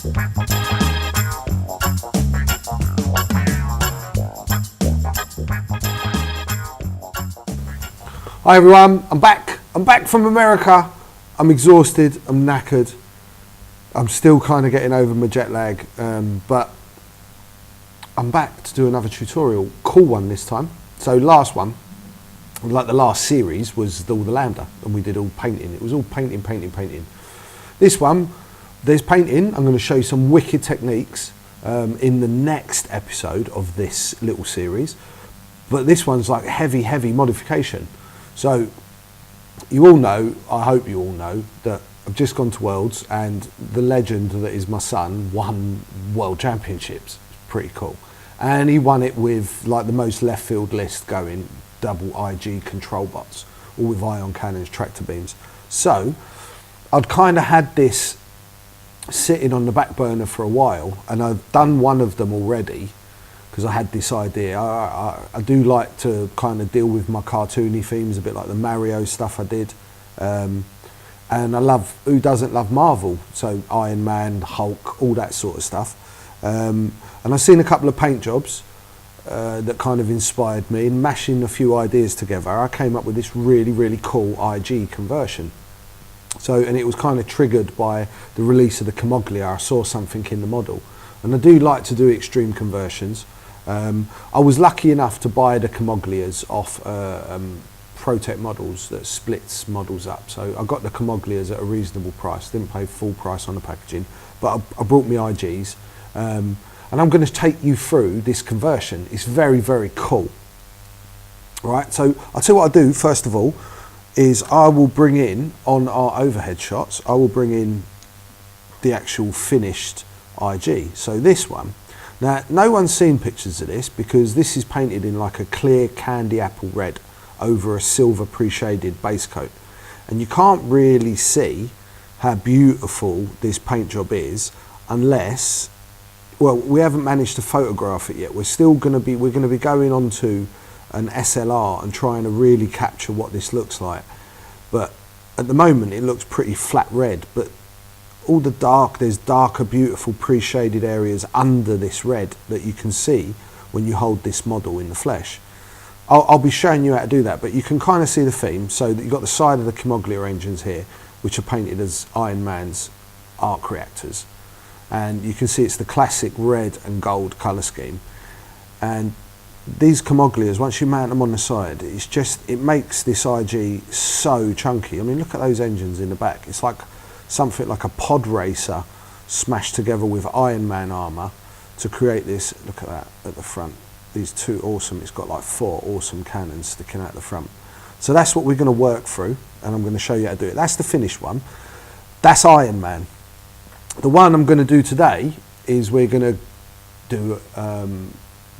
Hi everyone, I'm back from America. I'm exhausted, I'm knackered. I'm still kind of getting over my jet lag, but I'm back to do another tutorial, cool one this time. So last one, like the last series, was all the Lambda, and we did all painting. It was all painting. This one, there's painting. I'm going to show you some wicked techniques in the next episode of this little series, but this one's like heavy modification. So you all know, I hope you all know, that I've just gone to Worlds and the legend that is my son won World Championships. Pretty cool. And he won it with like the most left field list going, double IG control bots, all with ion cannons, tractor beams. So I'd kind of had this sitting on the back burner for a while, and I've done one of them already, because I had this idea. I do like to kind of deal with my cartoony themes, a bit like the Mario stuff I did. And I love, who doesn't love Marvel? So Iron Man, Hulk, all that sort of stuff. And I've seen a couple of paint jobs that kind of inspired me. In mashing a few ideas together, I came up with this really cool IG conversion. So, and it was kind of triggered by the release of the Camoglia. I saw something in the model. And I do like to do extreme conversions. I was lucky enough to buy the Camoglias off Protect Models that splits models up. So I got the Camoglias at a reasonable price, didn't pay full price on the packaging, but I brought me IGs. And I'm going to take you through this conversion. It's very cool. Right, so I'll tell you what I'll do first of all, is I will bring in, on our overhead shots, I will bring in the actual finished IG. So this one. Now, no one's seen pictures of this because this is painted in like a clear candy apple red over a silver pre-shaded base coat. And you can't really see how beautiful this paint job is unless, well, we haven't managed to photograph it yet. We're going to be going onto an SLR and trying to really capture what this looks like. But at the moment it looks pretty flat red, but all the there's darker, beautiful pre-shaded areas under this red that you can see when you hold this model in the flesh. I'll be showing you how to do that, but you can kind of see the theme. So that you've got the side of the Camoglia engines here, which are painted as Iron Man's arc reactors. And you can see it's the classic red and gold colour scheme. And these Camoglias, once you mount them on the side, it makes this IG so chunky. I mean, look at those engines in the back. It's like something like a pod racer smashed together with Iron Man armour to create this. Look at that at the front. These two awesome, it's got like 4 awesome cannons sticking out the front. So that's what we're going to work through, and I'm going to show you how to do it. That's the finished one. That's Iron Man. The one I'm going to do today is we're going to do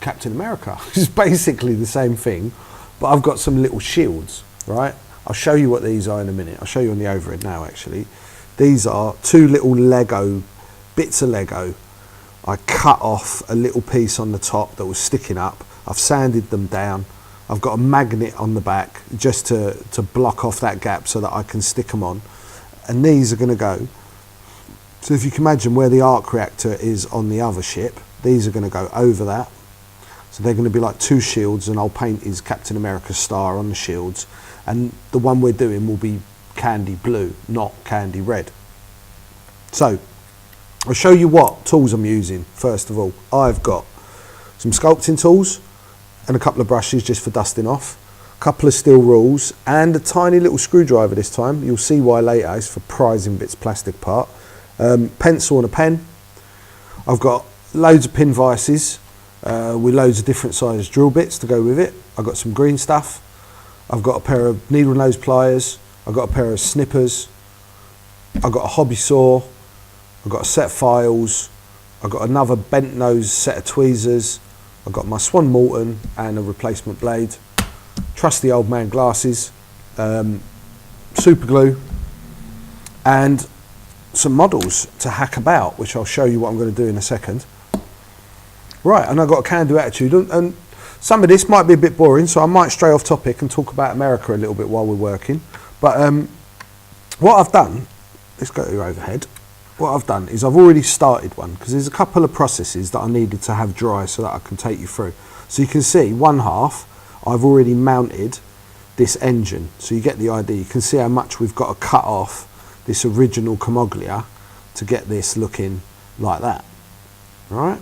Captain America. It's basically the same thing, but I've got some little shields, right? I'll show you what these are in a minute. I'll show you on the overhead now, actually. These are 2 little bits of Lego. I cut off a little piece on the top that was sticking up. I've sanded them down. I've got a magnet on the back just to block off that gap so that I can stick them on. And these are going to go. So if you can imagine where the arc reactor is on the other ship, these are going to go over that. So they're going to be like 2 shields, and I'll paint his Captain America star on the shields. And the one we're doing will be candy blue, not candy red. So I'll show you what tools I'm using. First of all, I've got some sculpting tools and a couple of brushes just for dusting off, a couple of steel rules and a tiny little screwdriver this time. You'll see why later. It's for prizing bits plastic apart. Pencil and a pen. I've got loads of pin vices with loads of different size drill bits to go with it. I've got some green stuff. I've got a pair of needle nose pliers. I've got a pair of snippers. I've got a hobby saw. I've got a set of files. I've got another bent nose set of tweezers. I've got my Swan Morton and a replacement blade. Trusty old man glasses. Super glue. And some models to hack about, which I'll show you what I'm going to do in a second. Right, and I've got a can-do attitude, and some of this might be a bit boring, so I might stray off topic and talk about America a little bit while we're working. But what I've done, let's go to your overhead. what I've done is I've already started one, because there's a couple of processes that I needed to have dry so that I can take you through. So you can see one half, I've already mounted this engine. So you get the idea. You can see how much we've got to cut off this original Camoglia to get this looking like that. All right?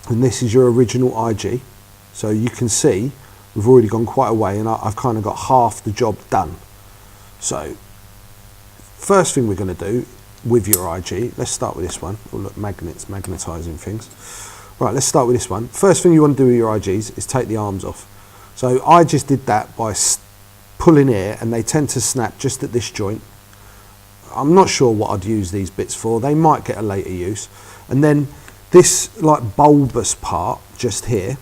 And this is your original IG. So you can see we've already gone quite a way, and I've kind of got half the job done. So first thing we're going to do with your IG, let's start with this one. Oh look, magnets, magnetising things. Right, let's start with this one. First thing you want to do with your IGs is take the arms off. So I just did that by pulling here, and they tend to snap just at this joint. I'm not sure what I'd use these bits for. They might get a later use. And then this like bulbous part just here,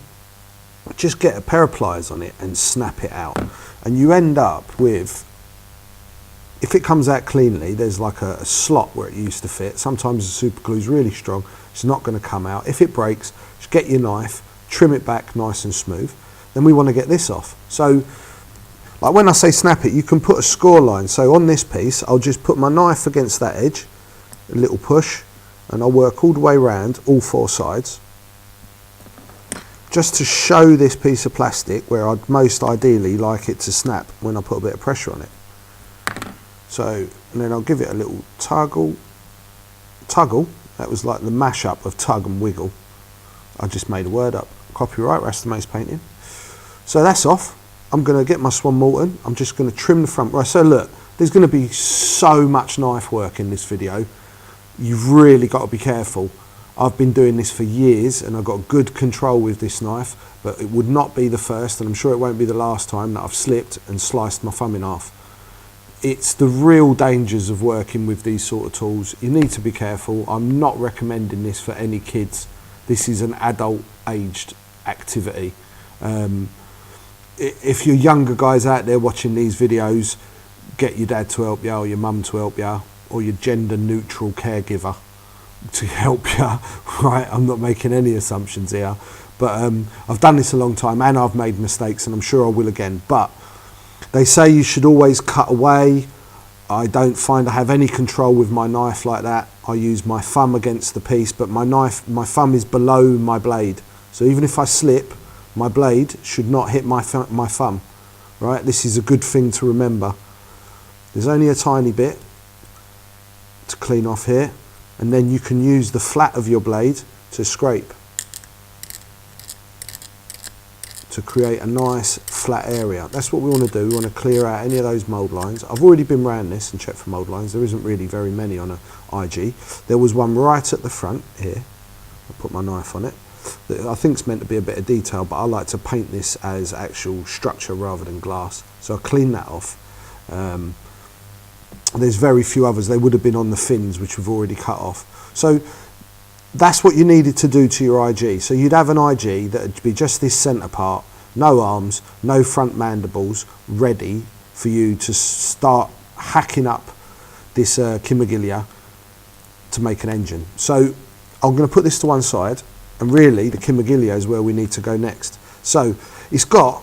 just get a pair of pliers on it and snap it out. And you end up with, if it comes out cleanly, there's like a slot where it used to fit. Sometimes the super glue is really strong. It's not going to come out. If it breaks, just get your knife, trim it back nice and smooth. Then we want to get this off. So like when I say snap it, you can put a score line. So on this piece, I'll just put my knife against that edge, a little push, and I'll work all the way around all four sides, just to show this piece of plastic where I'd most ideally like it to snap when I put a bit of pressure on it. So, and then I'll give it a little tuggle. That was like the mashup of tug and wiggle. I just made a word up. Copyright, Rasta Mace Painting. So that's off. I'm going to get my Swan Morton. I'm just going to trim the front. Right, so look, there's going to be so much knife work in this video. You've really got to be careful. I've been doing this for years and I've got good control with this knife, but it would not be the first, and I'm sure it won't be the last time that I've slipped and sliced my thumb in half. It's the real dangers of working with these sort of tools. You need to be careful. I'm not recommending this for any kids. This is an adult aged activity. If you're younger guys out there watching these videos, get your dad to help you, or your mum to help you, or your gender neutral caregiver to help you, right? I'm not making any assumptions here, but I've done this a long time and I've made mistakes, and I'm sure I will again. But they say you should always cut away. I don't find I have any control with my knife like that. I use my thumb against the piece, but my thumb is below my blade. So even if I slip, my blade should not hit my thumb, right? This is a good thing to remember. There's only a tiny bit to clean off here, and then you can use the flat of your blade to scrape to create a nice flat area. That's what we want to do. We want to clear out any of those mould lines. I've already been around this and checked for mould lines. There isn't really very many on a IG. There was one right at the front here. I'll put my knife on it. I think it's meant to be a bit of detail, but I like to paint this as actual structure rather than glass. So I'll clean that off. There's very few others. They would have been on the fins, which we've already cut off. So that's what you needed to do to your IG. So you'd have an IG that would be just this centre part, no arms, no front mandibles, ready for you to start hacking up this Camoglia to make an engine. So I'm going to put this to one side, and really the Camoglia is where we need to go next. So it's got,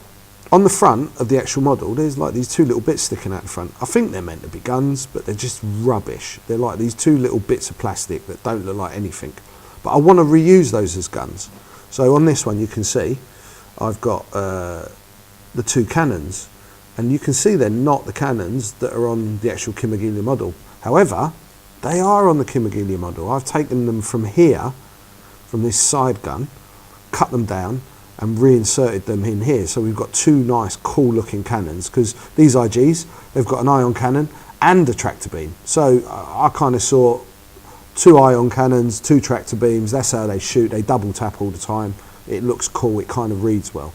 on the front of the actual model, there's like these two little bits sticking out the front. I think they're meant to be guns, but they're just rubbish. They're like these two little bits of plastic that don't look like anything. But I want to reuse those as guns. So on this one you can see I've got the two cannons, and you can see they're not the cannons that are on the actual Camoglia model. However, they are on the Camoglia model. I've taken them from here, from this side gun, cut them down and reinserted them in here. So we've got two nice cool looking cannons, because these IGs, they've got an ion cannon and a tractor beam. So I kind of saw two ion cannons, two tractor beams. That's how they shoot. They double tap all the time. It looks cool. It kind of reads well.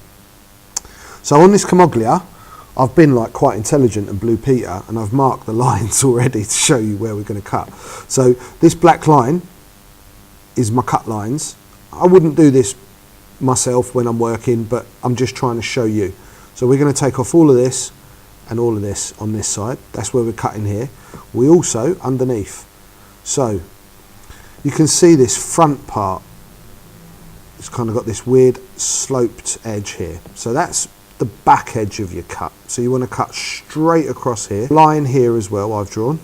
So on this Camoglia, I've been like quite intelligent and Blue Peter, and I've marked the lines already to show you where we're going to cut. So this black line is my cut lines. I wouldn't do this myself when I'm working, but I'm just trying to show you. So we're going to take off all of this and all of this on this side. That's where we're cutting here. We also, underneath. So you can see this front part. It's kind of got this weird sloped edge here. So that's the back edge of your cut. So you want to cut straight across here. Line here as well I've drawn.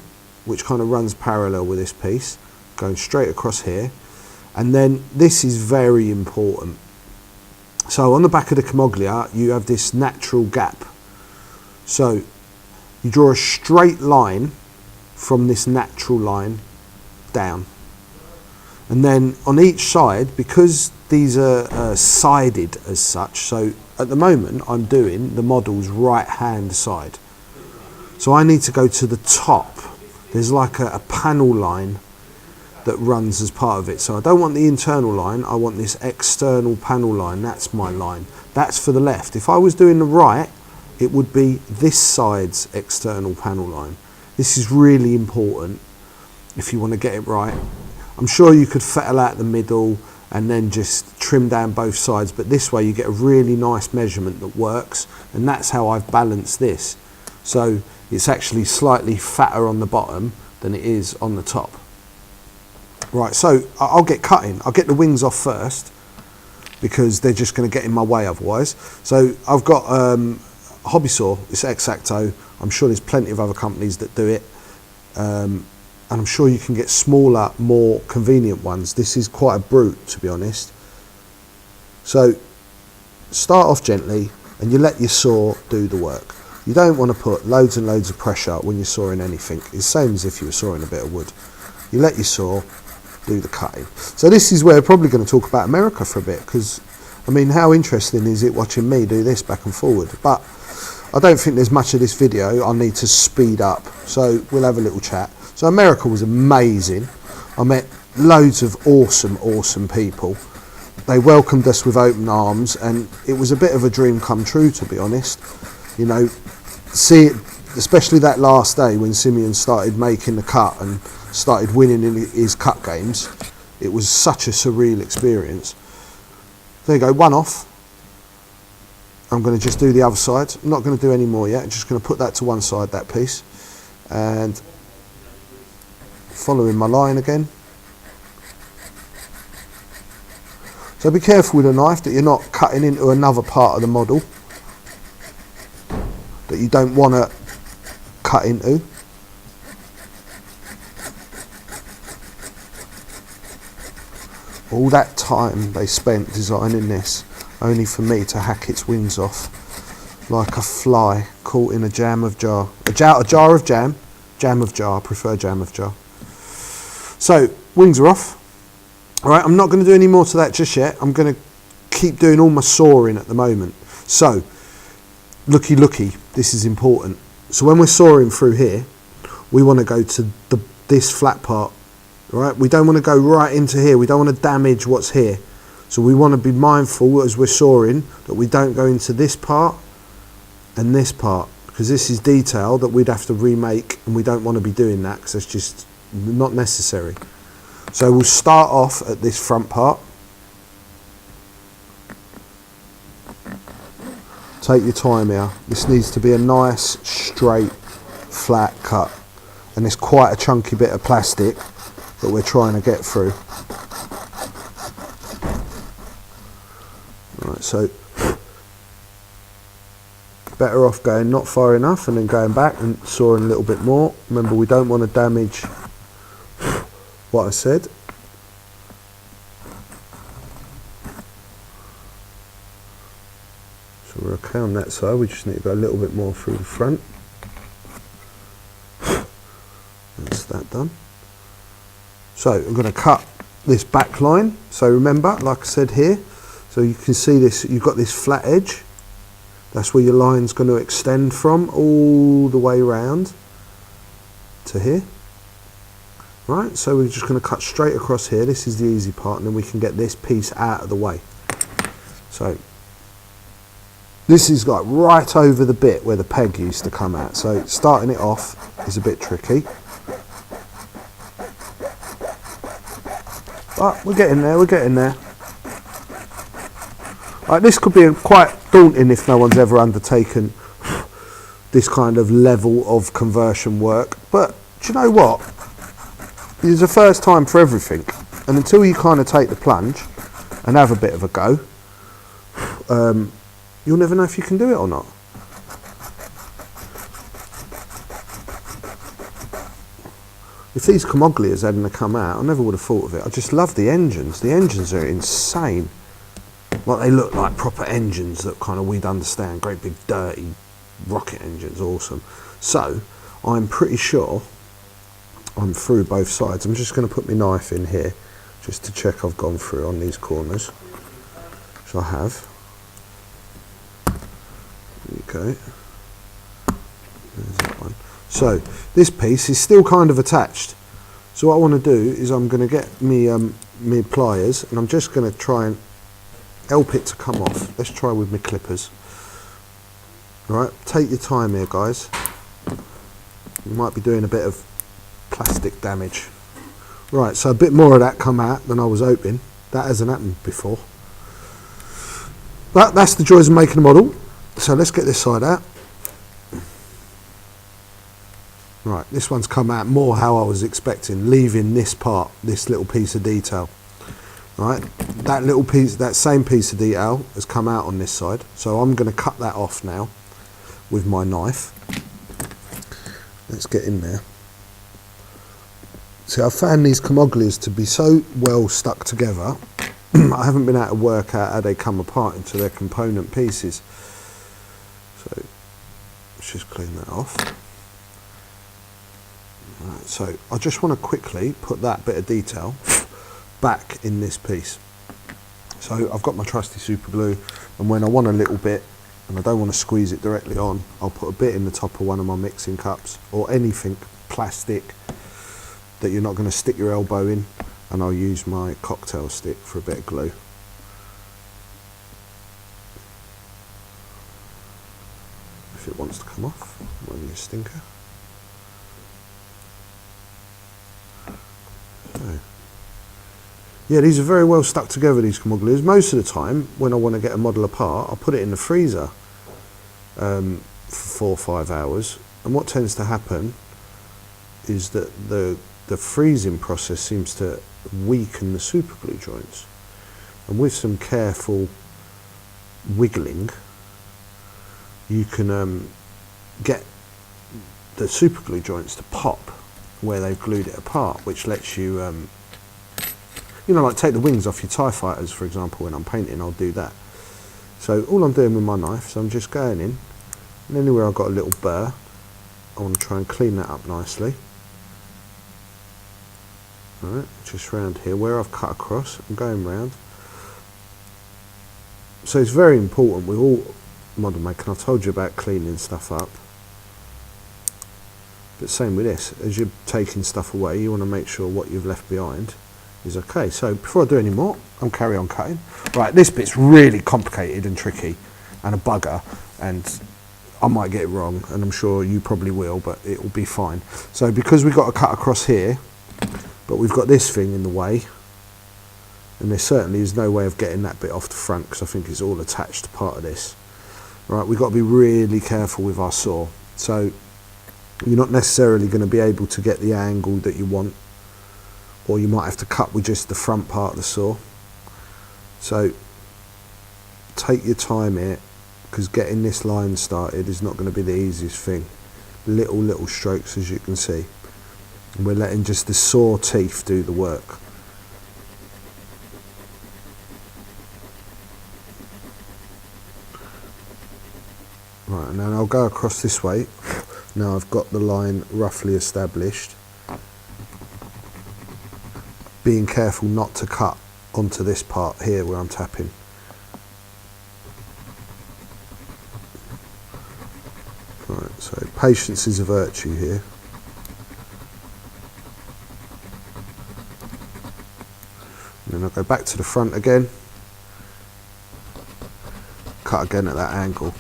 which kind of runs parallel with this piece, going straight across here. And then this is very important. So on the back of the Camoglia, you have this natural gap. So you draw a straight line from this natural line down. And then on each side, because these are sided as such, so at the moment I'm doing the model's right hand side. So I need to go to the top. There's like a panel line that runs as part of it. So I don't want the internal line, I want this external panel line. That's my line. That's for the left. If I was doing the right, it would be this side's external panel line. This is really important if you want to get it right. I'm sure you could fettle out the middle and then just trim down both sides, but this way you get a really nice measurement that works, and that's how I've balanced this. So it's actually slightly fatter on the bottom than it is on the top. Right, so I'll get cutting. I'll get the wings off first because they're just going to get in my way otherwise. So I've got a hobby saw, it's X-Acto. I'm sure there's plenty of other companies that do it. And I'm sure you can get smaller, more convenient ones. This is quite a brute, to be honest. So start off gently and you let your saw do the work. You don't want to put loads and loads of pressure when you're sawing anything. It's the same as if you were sawing a bit of wood. You let your saw do the cutting. So this is where we're probably going to talk about America for a bit, because I mean, how interesting is it watching me do this back and forward? But I don't think there's much of this video I need to speed up, so we'll have a little chat. So America was amazing. I met loads of awesome people. They welcomed us with open arms, and it was a bit of a dream come true, to be honest. You know, see it, especially that last day when Simeon started making the cut and started winning in his cut games. It was such a surreal experience. There you go, one off. I'm going to just do the other side. I'm not going to do any more yet. I'm just going to put that to one side, that piece. And following my line again. So be careful with a knife that you're not cutting into another part of the model that you don't want to cut into. All that time they spent designing this, only for me to hack its wings off like a fly caught in a jam of jar. A jar of jam. Jam of jar. I prefer jam of jar. So, wings are off. Alright, I'm not going to do any more to that just yet. I'm going to keep doing all my sawing at the moment. So, looky, this is important. So when we're sawing through here, we want to go to this flat part. Right? We don't want to go right into here. We don't want to damage what's here. So we want to be mindful as we're sawing that we don't go into this part and this part, because this is detail that we'd have to remake, and we don't want to be doing that because it's just not necessary. So we'll start off at this front part. Take your time here. This needs to be a nice, straight, flat cut. And it's quite a chunky bit of plastic that we're trying to get through. Right, so better off going not far enough and then going back and sawing a little bit more. Remember, we don't want to damage what I said. So we're okay on that side, we just need to go a little bit more through the front. That's that done. So I'm going to cut this back line. So remember, like I said here, so you can see this, you've got this flat edge. That's where your line's going to extend from all the way round to here. Right, so we're just going to cut straight across here. This is the easy part, and then we can get this piece out of the way. So this is like right over the bit where the peg used to come out. So starting it off is a bit tricky. But we're getting there, Right, this could be quite daunting if no one's ever undertaken this kind of level of conversion work. But do you know what? It's a first time for everything. And until you kind of take the plunge and have a bit of a go, you'll never know if you can do it or not. If these Comoglias hadn't come out, I never would have thought of it. I just love the engines. The engines are insane. Like, they look like proper engines that kind of we'd understand. Great big dirty rocket engines, awesome. So, I'm pretty sure I'm through both sides. I'm just going to put my knife in here just to check I've gone through on these corners. So I have. There you go. There's that one. So this piece is still kind of attached. So what I want to do is I'm going to get me pliers, and I'm just going to try and help it to come off. Let's try with my clippers. All right, take your time here, guys. You might be doing a bit of plastic damage. Right, so a bit more of that come out than I was hoping. That hasn't happened before. But that's the joys of making a model. So let's get this side out. Right, this one's come out more how I was expecting, leaving this part, this little piece of detail. Right, that little piece, that same piece of detail has come out on this side. So I'm going to cut that off now with my knife. Let's get in there. See, I found these Comoglias to be so well stuck together, I haven't been able to work out how they come apart into their component pieces. So let's just clean that off. Right, so I just want to quickly put that bit of detail back in this piece. So I've got my trusty super glue, and when I want a little bit and I don't want to squeeze it directly on, I'll put a bit in the top of one of my mixing cups or anything plastic that you're not going to stick your elbow in, and I'll use my cocktail stick for a bit of glue. If it wants to come off, might be a stinker. So, yeah, these are very well stuck together, these Comoglias. Most of the time, when I want to get a model apart, I'll put it in the freezer for 4 or 5 hours. And what tends to happen is that the freezing process seems to weaken the super glue joints. And with some careful wiggling, you can get the super glue joints to pop where they've glued it apart, which lets you, you know, like take the wings off your TIE fighters, for example. When I'm painting, I'll do that. So all I'm doing with my knife, so I'm just going in, and anywhere I've got a little burr, I want to try and clean that up nicely. Alright, just round here, where I've cut across, I'm going round. So it's very important with all model making, I've told you about cleaning stuff up. But same with this, as you're taking stuff away, you want to make sure what you've left behind is okay. So before I do any more, I'll carry on cutting. Right, this bit's really complicated and tricky and a bugger, and I might get it wrong, and I'm sure you probably will, but it will be fine. So because we've got to cut across here, but we've got this thing in the way, and there certainly is no way of getting that bit off the front because I think it's all attached to part of this. Right, we've got to be really careful with our saw. So you're not necessarily going to be able to get the angle that you want, or you might have to cut with just the front part of the saw. So take your time here, because getting this line started is not going to be the easiest thing. Little strokes, as you can see. And we're letting just the saw teeth do the work. Right, and then I'll go across this way. Now I've got the line roughly established. Being careful not to cut onto this part here where I'm tapping. Right, so patience is a virtue here. And then I'll go back to the front again. Cut again at that angle.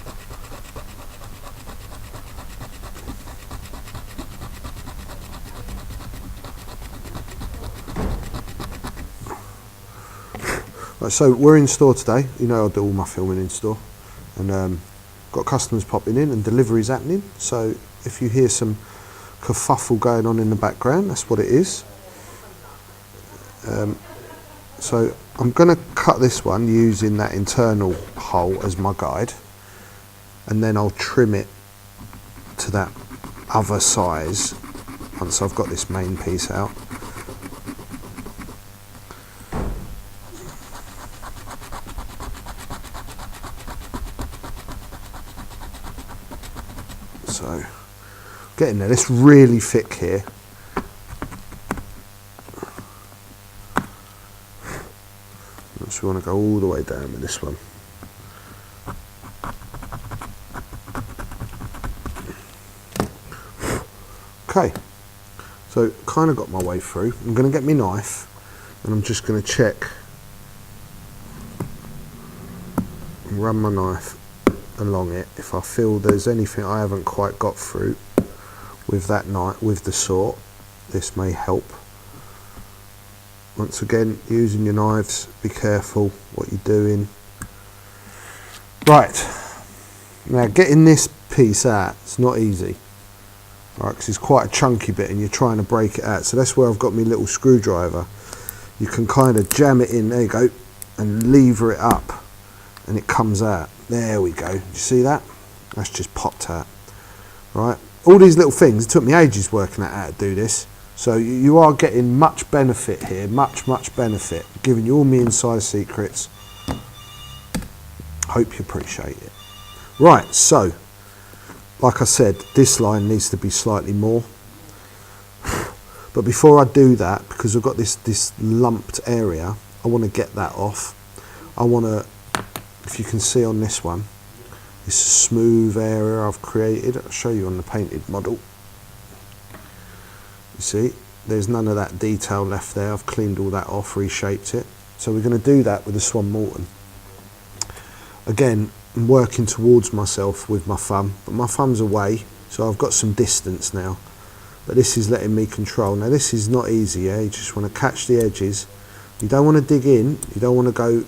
Right, so we're in store today. You know I do all my filming in store, and got customers popping in and deliveries happening. So if you hear some kerfuffle going on in the background, that's what it is. So I'm going to cut this one using that internal hole as my guide, and then I'll trim it to that other size once I've got this main piece out. So, getting there. It's really thick here. So we want to go all the way down with this one. Okay, so kind of got my way through. I'm going to get my knife and I'm just going to check and run my knife along it. If I feel there's anything I haven't quite got through with that knife, with the saw, this may help. Once again, using your knives, be careful what you're doing. Right, now getting this piece out, it's not easy. Right, because it's quite a chunky bit and you're trying to break it out. So that's where I've got my little screwdriver. You can kind of jam it in, there you go, and lever it up and it comes out. There we go, you see that? That's just popped out. Right, all these little things, it took me ages working out how to do this. So you are getting much benefit here, much benefit. Giving you all my inside secrets. Hope you appreciate it. Right, so, like I said, this line needs to be slightly more. But before I do that, because I've got this lumped area, I want to get that off. I want to, if you can see on this one, this smooth area I've created. I'll show you on the painted model. You see, there's none of that detail left there. I've cleaned all that off, reshaped it. So we're going to do that with the Swan Morton. Again, I'm working towards myself with my thumb, but my thumb's away, so I've got some distance now. But this is letting me control. Now this is not easy, yeah? You just want to catch the edges. You don't want to dig in, you don't want to go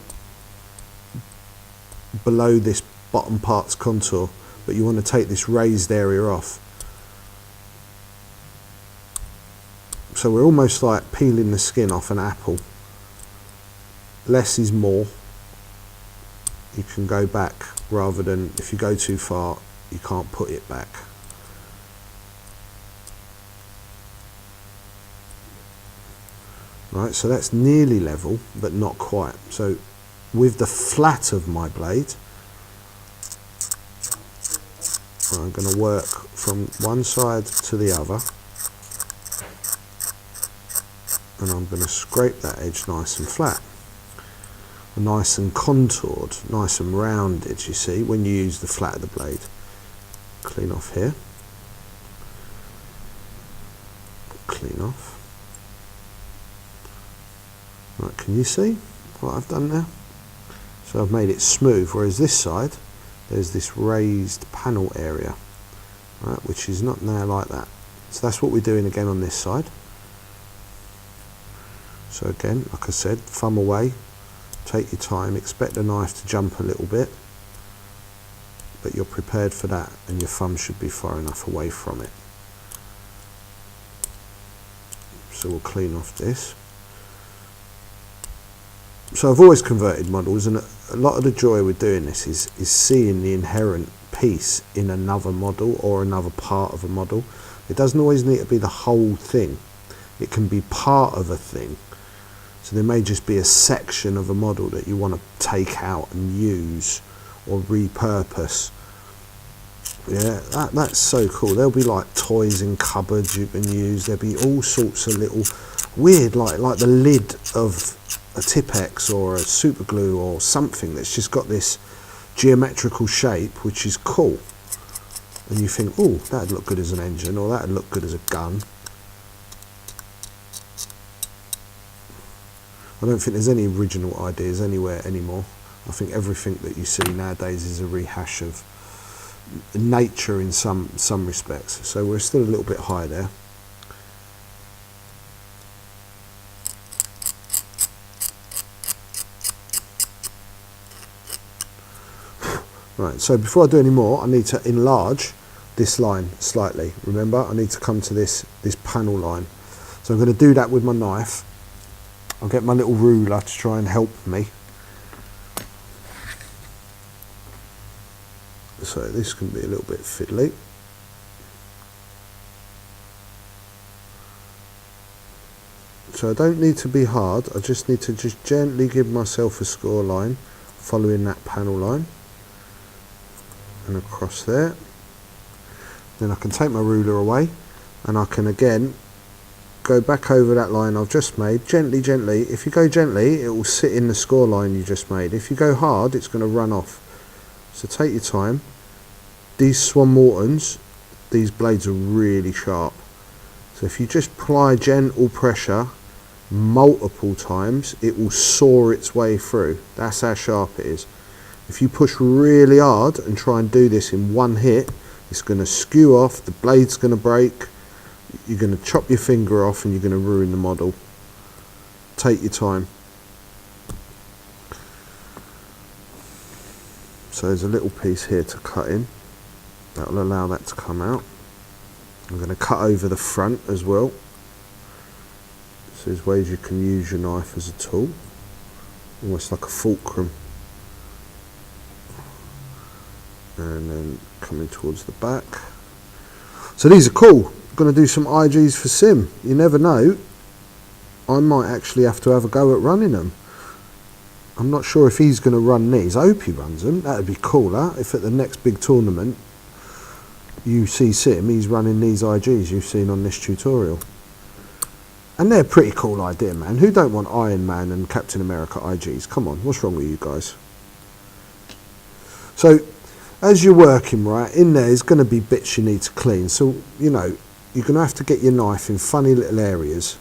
below this bottom part's contour, but you want to take this raised area off. So we're almost like peeling the skin off an apple. Less is more. You can go back rather than, if you go too far, you can't put it back. Right, so that's nearly level, but not quite. So with the flat of my blade, I'm going to work from one side to the other. And I'm going to scrape that edge nice and flat, nice and contoured, nice and rounded, you see, when you use the flat of the blade. Clean off here, clean off. Right, can you see what I've done now? So I've made it smooth, whereas this side, there's this raised panel area, right, which is not now like that. So that's what we're doing again on this side. So again, like I said, thumb away, take your time, expect the knife to jump a little bit, but you're prepared for that and your thumb should be far enough away from it. So we'll clean off this. So I've always converted models, and a lot of the joy with doing this is seeing the inherent piece in another model or another part of a model. It doesn't always need to be the whole thing. It can be part of a thing. So there may just be a section of a model that you want to take out and use or repurpose. Yeah, that's so cool. There'll be like toys in cupboards you can use. There'll be all sorts of little weird, like the lid of a Tipex or a super glue or something that's just got this geometrical shape, which is cool. And you think, oh, that'd look good as an engine, or that'd look good as a gun. I don't think there's any original ideas anywhere anymore. I think everything that you see nowadays is a rehash of nature in some respects. So we're still a little bit high there. Right, so before I do any more, I need to enlarge this line slightly. Remember, I need to come to this panel line. So I'm going to do that with my knife. I'll get my little ruler to try and help me. So this can be a little bit fiddly. So I don't need to be hard, I just need to just gently give myself a score line following that panel line and across there. Then I can take my ruler away and I can again go back over that line I've just made, gently, gently. If you go gently, it will sit in the score line you just made. If you go hard, it's going to run off. So take your time. These Swan Mortons, these blades are really sharp. So if you just apply gentle pressure multiple times, it will saw its way through. That's how sharp it is. If you push really hard and try and do this in one hit, it's going to skew off, the blade's going to break, you're going to chop your finger off and you're going to ruin the model. Take your time. So there's a little piece here to cut in. That will allow that to come out. I'm going to cut over the front as well. So there's ways you can use your knife as a tool, almost like a fulcrum. And then coming towards the back. So these are cool. I'm going to do some IGs for Sim. You never know, I might actually have to have a go at running them. I'm not sure if he's going to run these. I hope he runs them. That would be cooler if at the next big tournament you see Sim, he's running these IGs you've seen on this tutorial. And they're a pretty cool idea, man. Who don't want Iron Man and Captain America IGs? Come on, what's wrong with you guys? So as you're working, right, in there is going to be bits you need to clean. So, you know, you're going to have to get your knife in funny little areas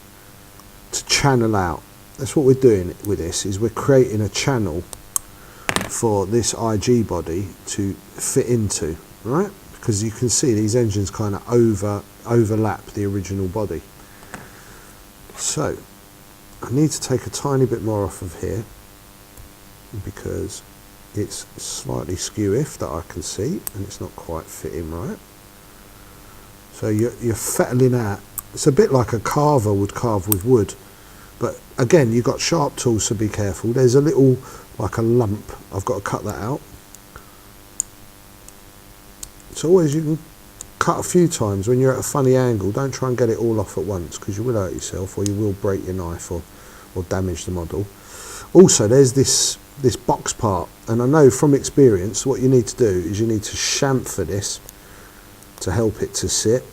to channel out. That's what we're doing with this, is we're creating a channel for this IG body to fit into, right? Because you can see these engines kind of overlap the original body. So I need to take a tiny bit more off of here because it's slightly skew-if that I can see and it's not quite fitting right. So you're fettling out. It's a bit like a carver would carve with wood, but again, you've got sharp tools, so be careful. There's a little, like a lump, I've got to cut that out. So always, you can cut a few times when you're at a funny angle. Don't try and get it all off at once because you will hurt yourself or you will break your knife or damage the model. Also, there's this box part, and I know from experience what you need to do is you need to chamfer this to help it to sit.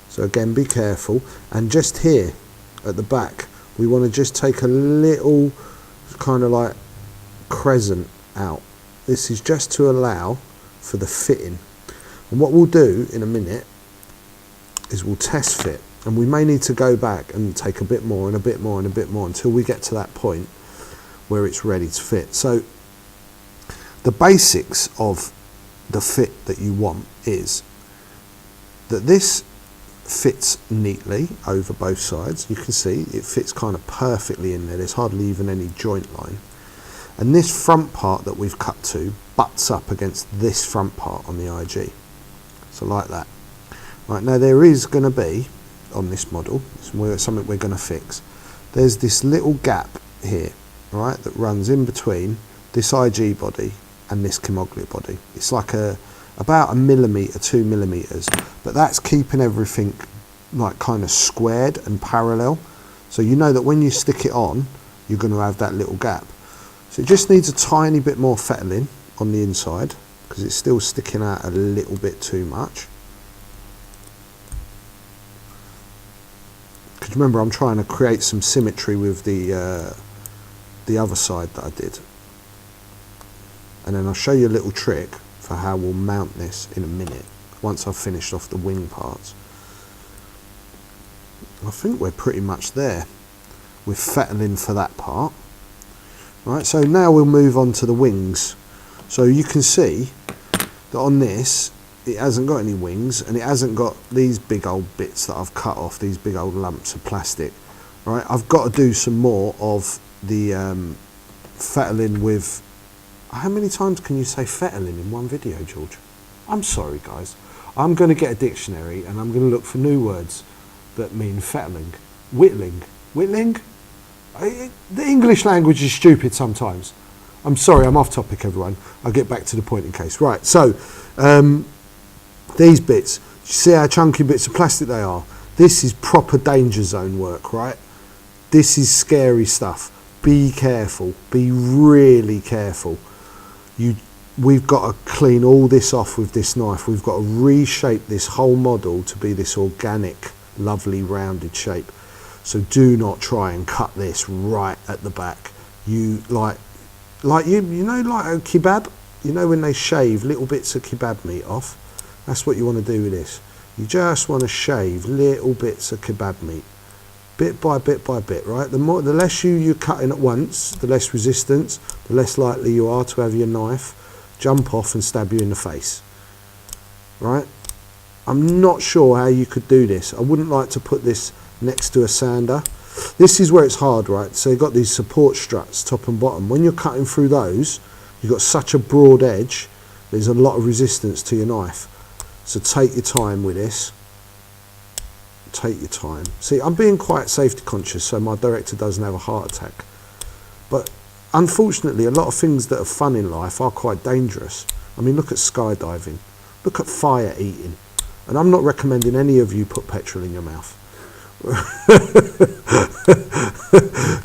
So again, be careful. And just here at the back, we want to just take a little kind of like crescent out. This is just to allow for the fitting. And what we'll do in a minute is we'll test fit, and we may need to go back and take a bit more and a bit more and a bit more until we get to that point where it's ready to fit. So the basics of the fit that you want is that this fits neatly over both sides. You can see it fits kind of perfectly in there. There's hardly even any joint line. And this front part that we've cut to butts up against this front part on the IG. So like that. Right, now there is going to be, on this model, something we're going to fix. There's this little gap here, right, that runs in between this IG body and this Kimoglia body. It's like about 1 millimetre, 2 millimetres, but that's keeping everything like kind of squared and parallel. So you know that when you stick it on, you're going to have that little gap. So it just needs a tiny bit more fettling on the inside because it's still sticking out a little bit too much. Because remember, I'm trying to create some symmetry with the other side that I did. And then I'll show you a little trick for how we'll mount this in a minute once I've finished off the wing parts. I think we're pretty much there with fettling for that part. Right, so now we'll move on to the wings. So you can see that on this, it hasn't got any wings and it hasn't got these big old bits that I've cut off, these big old lumps of plastic. Right, I've got to do some more of the fettling with. How many times can you say fettling in one video, George? I'm sorry, guys. I'm going to get a dictionary and I'm going to look for new words that mean fettling. Whittling. Whittling? The English language is stupid sometimes. I'm sorry, I'm off topic, everyone. I'll get back to the point in case. Right, so these bits, you see how chunky bits of plastic they are? This is proper danger zone work, right? This is scary stuff. Be careful. Be really careful. We've got to clean all this off with this knife. We've got to reshape this whole model to be this organic, lovely, rounded shape. So do not try and cut this right at the back. You like you know, like a kebab. You know when they shave little bits of kebab meat off. That's what you want to do with this. You just want to shave little bits of kebab meat, bit by bit by bit, right? The less you're cutting at once, the less resistance, the less likely you are to have your knife jump off and stab you in the face, right? I'm not sure how you could do this. I wouldn't like to put this next to a sander. This is where it's hard, right? So you've got these support struts, top and bottom. When you're cutting through those, you've got such a broad edge, there's a lot of resistance to your knife. So take your time with this. Take your time. See, I'm being quite safety conscious so my director doesn't have a heart attack. But unfortunately, a lot of things that are fun in life are quite dangerous. I mean, look at skydiving. Look at fire eating. And I'm not recommending any of you put petrol in your mouth.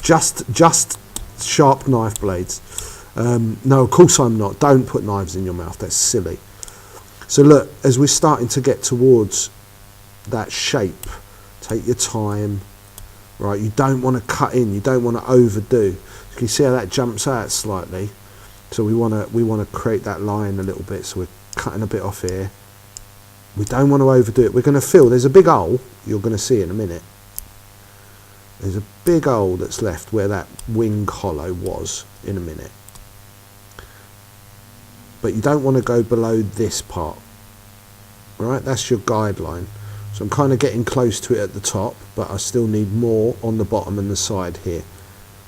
just sharp knife blades. No, of course I'm not. Don't put knives in your mouth. That's silly. So look, as we're starting to get towards that shape, take your time, right? You don't want to cut in. You don't want to overdo. You can see how that jumps out slightly. So we want to create that line a little bit. So we're cutting a bit off here. We don't want to overdo it. We're going to feel there's a big hole. You're going to see in a minute. There's a big hole that's left where that wing hollow was in a minute. But you don't want to go below this part. Right? That's your guideline. So I'm kind of getting close to it at the top, but I still need more on the bottom and the side here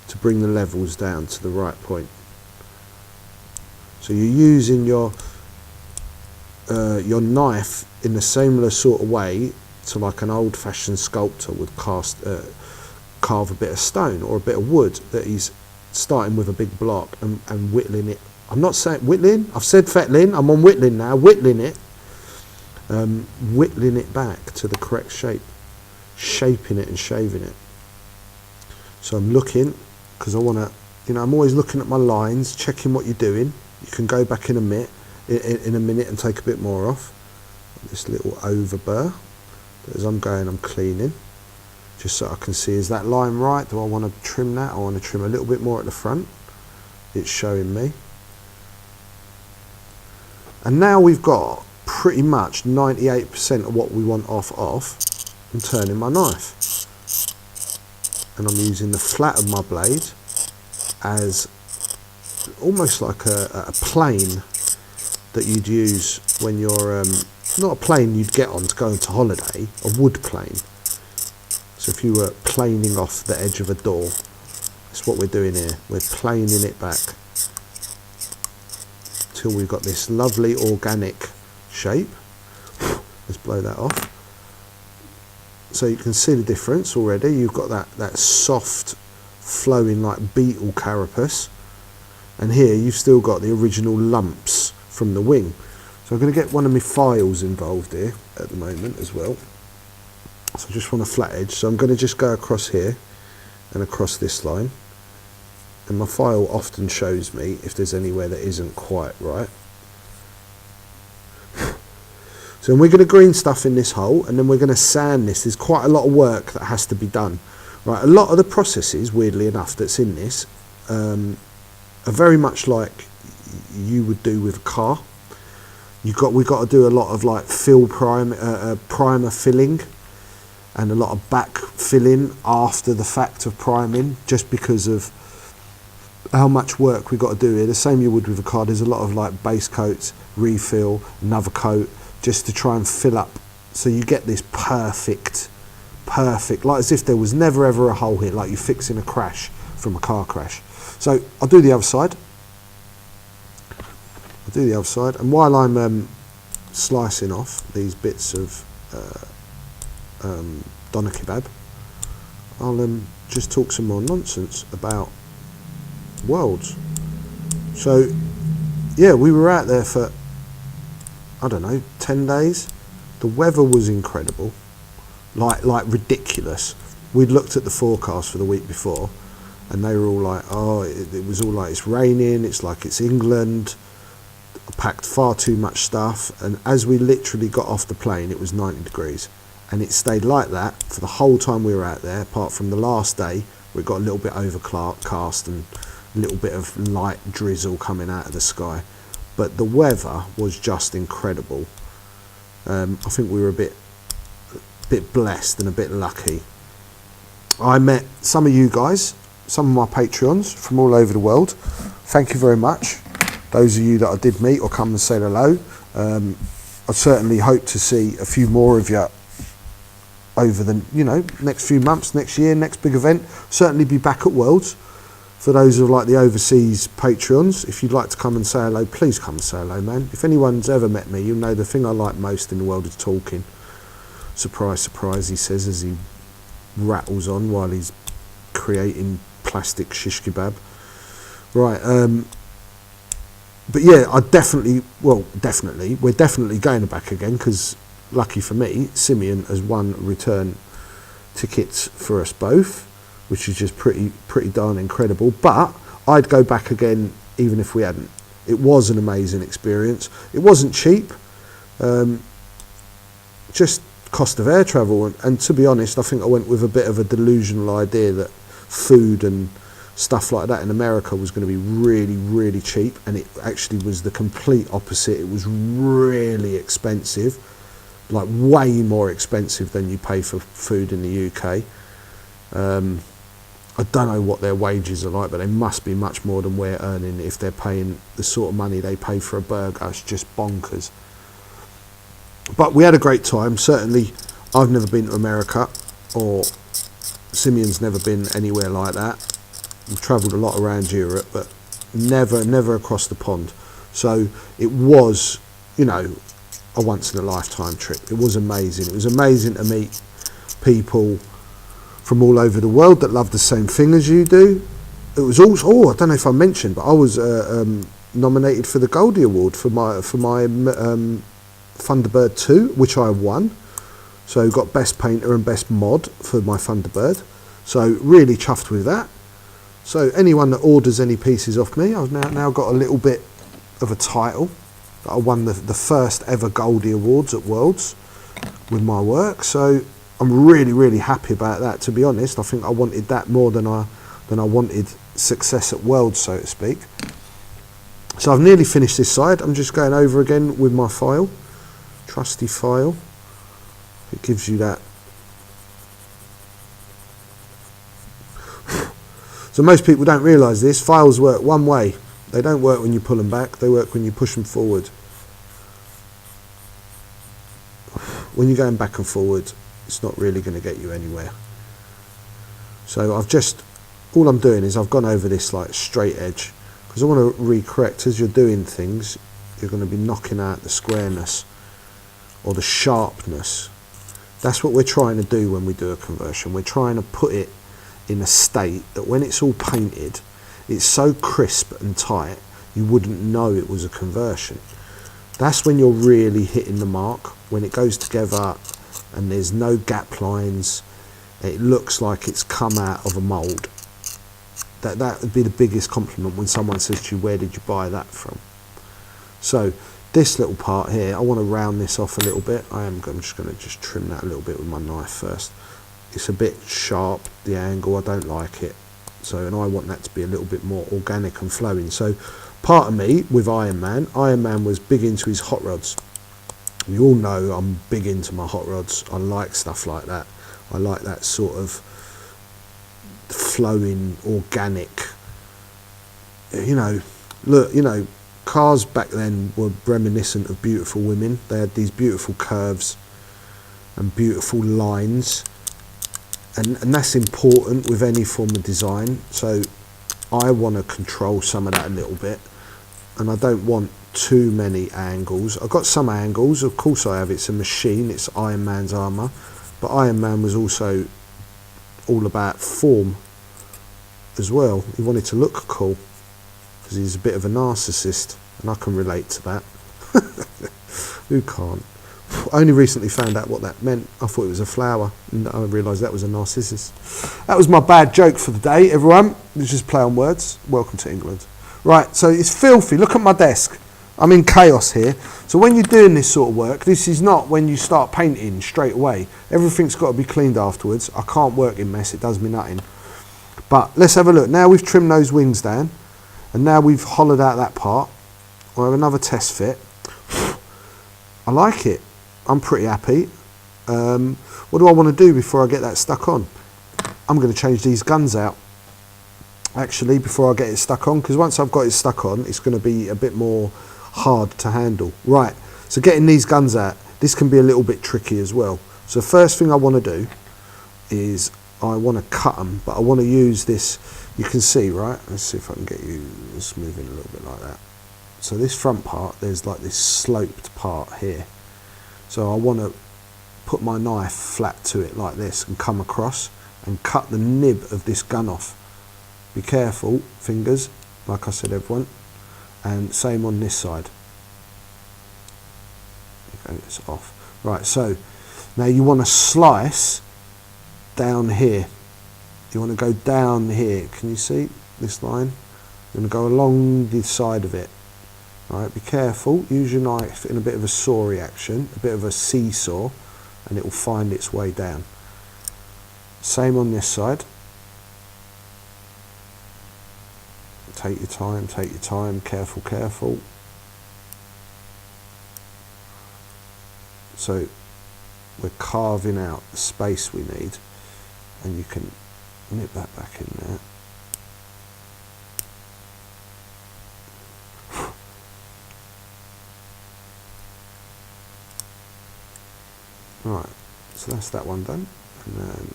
to bring the levels down to the right point. So you're using your knife in a similar sort of way to like an old-fashioned sculptor would carve a bit of stone or a bit of wood that he's starting with a big block and whittling it. I'm not saying whittling, I've said fettling, I'm on whittling now, whittling it. Whittling it back to the correct shape, shaping it and shaving it. So I'm looking, because I want to, you know, I'm always looking at my lines, checking what you're doing. You can go back in a minute and take a bit more off. This little overburr. As I'm going, I'm cleaning, just so I can see, is that line right? Do I want to trim that? I want to trim a little bit more at the front. It's showing me. And now we've got pretty much 98% of what we want off. I'm turning my knife. And I'm using the flat of my blade as almost like a plane that you'd use when you're, not a plane you'd get on to go to holiday, a wood plane. So if you were planing off the edge of a door, that's what we're doing here. We're planing it back till we've got this lovely organic shape. Let's blow that off. So you can see the difference already. You've got that soft, flowing like beetle carapace. And here you've still got the original lumps from the wing. So I'm going to get one of my files involved here at the moment as well. So I just want a flat edge. So I'm going to just go across here and across this line. And my file often shows me if there's anywhere that isn't quite right. So we're going to green stuff in this hole, and then we're going to sand this. There's quite a lot of work that has to be done. Right, a lot of the processes, weirdly enough, that's in this are very much like you would do with a car. We've got to do a lot of like primer filling, and a lot of back filling after the fact of priming, just because of how much work we've got to do here. The same you would with a car. There's a lot of like base coats, refill, another coat, just to try and fill up so you get this perfect, like as if there was never ever a hole here, like you're fixing a crash from a car crash. So I'll do the other side. And while I'm slicing off these bits of doner kebab, I'll just talk some more nonsense about worlds. So yeah, we were out there for, I don't know, 10 days. The weather was incredible, like ridiculous. we'd looked at the forecast for the week before, and they were all like, oh, it was all like, it's raining, it's like it's England. I packed far too much stuff, and as we literally got off the plane, it was 90 degrees, and it stayed like that for the whole time we were out there, apart from the last day where it got a little bit overcast and a little bit of light drizzle coming out of the sky. But the weather was just incredible. I think we were a bit blessed and a bit lucky. I met some of you guys, some of my Patreons from all over the world. Thank you very much. Those of you that I did meet or come and say hello. I certainly hope to see a few more of you over the next few months, next year, next big event. Certainly be back at Worlds. For those of like the overseas Patreons, if you'd like to come and say hello, please come and say hello, man. If anyone's ever met me, you'll know the thing I like most in the world is talking. Surprise, surprise, he says as he rattles on while he's creating plastic shish kebab. Right, but yeah, we're definitely going back again, because lucky for me, Simeon has won return tickets for us both, which is just pretty darn incredible. But I'd go back again even if we hadn't. It was an amazing experience. It wasn't cheap, just cost of air travel, and to be honest, I think I went with a bit of a delusional idea that food and stuff like that in America was going to be really, really cheap, and it actually was the complete opposite. It was really expensive, like way more expensive than you pay for food in the UK. I don't know what their wages are like, but they must be much more than we're earning if they're paying the sort of money they pay for a burger. It's just bonkers. But we had a great time. Certainly, I've never been to America, or Simeon's never been anywhere like that. We've travelled a lot around Europe, but never across the pond. So it was, a once in a lifetime trip. It was amazing. It was amazing to meet people from all over the world that love the same thing as you do. It was also, I don't know if I mentioned, but I was nominated for the Goldie Award for my Thunderbird 2, which I won. So got Best Painter and Best Mod for my Thunderbird. So really chuffed with that. So anyone that orders any pieces off me, I've now got a little bit of a title. I won the first ever Goldie Awards at Worlds with my work. So I'm really, really happy about that, to be honest. I think I wanted that more than I wanted success at Worlds, so to speak. So I've nearly finished this side. I'm just going over again with my file, trusty file. It gives you that. So most people don't realise this. Files work one way. They don't work when you pull them back. They work when you push them forward. When you're going back and forward, it's not really going to get you anywhere. So all I'm doing is I've gone over this like straight edge, because I want to recorrect. As you're doing things, you're going to be knocking out the squareness or the sharpness. That's what we're trying to do when we do a conversion. We're trying to put it in a state that when it's all painted, it's so crisp and tight, you wouldn't know it was a conversion. That's when you're really hitting the mark, when it goes together and there's no gap lines. It looks like it's come out of a mould. That would be the biggest compliment when someone says to you, where did you buy that from? So this little part here, I want to round this off a little bit. I'm just going to trim that a little bit with my knife first. It's a bit sharp, the angle, I don't like it. So, and I want that to be a little bit more organic and flowing. So part of me with Iron Man was big into his hot rods. You all know I'm big into my hot rods. I like stuff like that. I like that sort of flowing, organic, look, cars back then were reminiscent of beautiful women. They had these beautiful curves and beautiful lines, and that's important with any form of design. So I want to control some of that a little bit, and I don't want too many angles. I've got some angles, of course I have. It's a machine, it's Iron Man's armour, but Iron Man was also all about form as well. He wanted to look cool because he's a bit of a narcissist, and I can relate to that. Who can't? I only recently found out what that meant. I thought it was a flower, and I realised that was a narcissus. That was my bad joke for the day, everyone. Let's just play on words. Welcome to England. Right, so it's filthy. Look at my desk. I'm in chaos here. So when you're doing this sort of work, this is not when you start painting straight away. Everything's got to be cleaned afterwards. I can't work in mess. It does me nothing. But let's have a look. Now we've trimmed those wings down, and now we've hollowed out that part. I'll have another test fit. I like it. I'm pretty happy. What do I want to do before I get that stuck on? I'm going to change these guns out, actually, before I get it stuck on, because once I've got it stuck on, it's going to be a bit more hard to handle. Right, so getting these guns out, this can be a little bit tricky as well. So the first thing I want to do is I want to cut them, but I want to use this, you can see, right? Let's see if I can get you just moving a little bit like that. So this front part, there's like this sloped part here. So I want to put my knife flat to it like this and come across and cut the nib of this gun off. Be careful, fingers, like I said, everyone. And same on this side. Okay, it's off. Right, so now you want to slice down here. You want to go down here. Can you see this line? You're going to go along the side of it. All right, be careful. Use your knife in a bit of a saw reaction, a bit of a seesaw, and it will find its way down. Same on this side. Take your time, careful, careful. So we're carving out the space we need, and you can nip that back in there. Right, so that's that one done, and then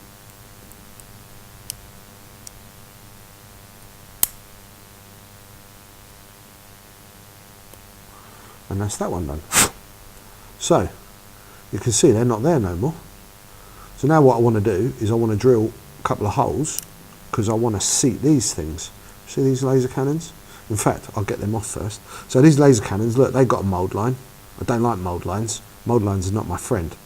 that's that one done. So you can see they're not there no more. So now what I want to do is I want to drill a couple of holes, because I want to seat these things. See these laser cannons? In fact, I'll get them off first. So these laser cannons, look, they've got a mould line. I don't like mould lines. Mould lines are not my friend.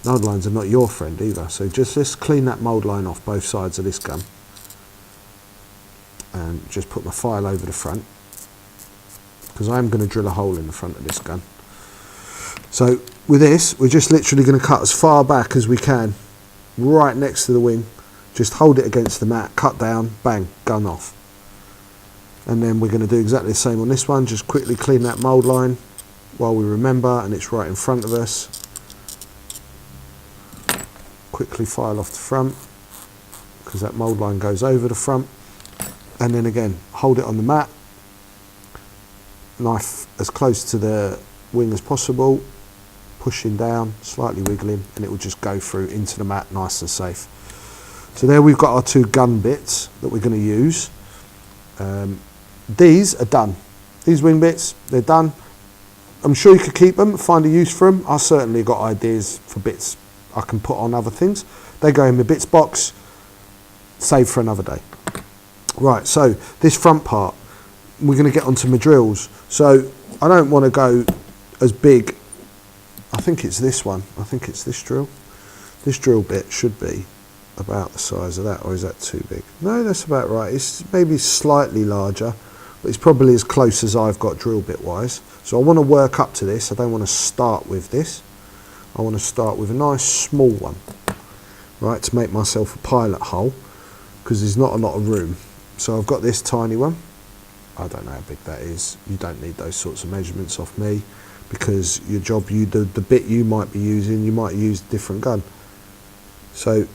Mould lines are not your friend either. So just let's clean that mould line off both sides of this gun, and just put my file over the front, because I am going to drill a hole in the front of this gun. So with this, we're just literally going to cut as far back as we can, right next to the wing. Just hold it against the mat, cut down, bang, gun off. And then we're going to do exactly the same on this one. Just quickly clean that mould line while we remember, and it's right in front of us. Quickly file off the front, because that mould line goes over the front. And then again, hold it on the mat, knife as close to the wing as possible, pushing down, slightly wiggling, and it will just go through into the mat nice and safe. So there we've got our two gun bits that we're going to use. These are done. These wing bits, they're done. I'm sure you could keep them, find a use for them. I certainly got ideas for bits I can put on other things. They go in the bits box, save for another day. Right, so this front part, we're going to get onto my drills. So I don't want to go as big. I think it's this one. I think it's this drill. This drill bit should be about the size of that, or is that too big? No, that's about right. It's maybe slightly larger, but it's probably as close as I've got drill bit wise. So I want to work up to this. I don't want to start with this. I want to start with a nice small one, right, to make myself a pilot hole, because there's not a lot of room. So I've got this tiny one. I don't know how big that is. You don't need those sorts of measurements off me, because your job, the bit you might be using, you might use a different gun. So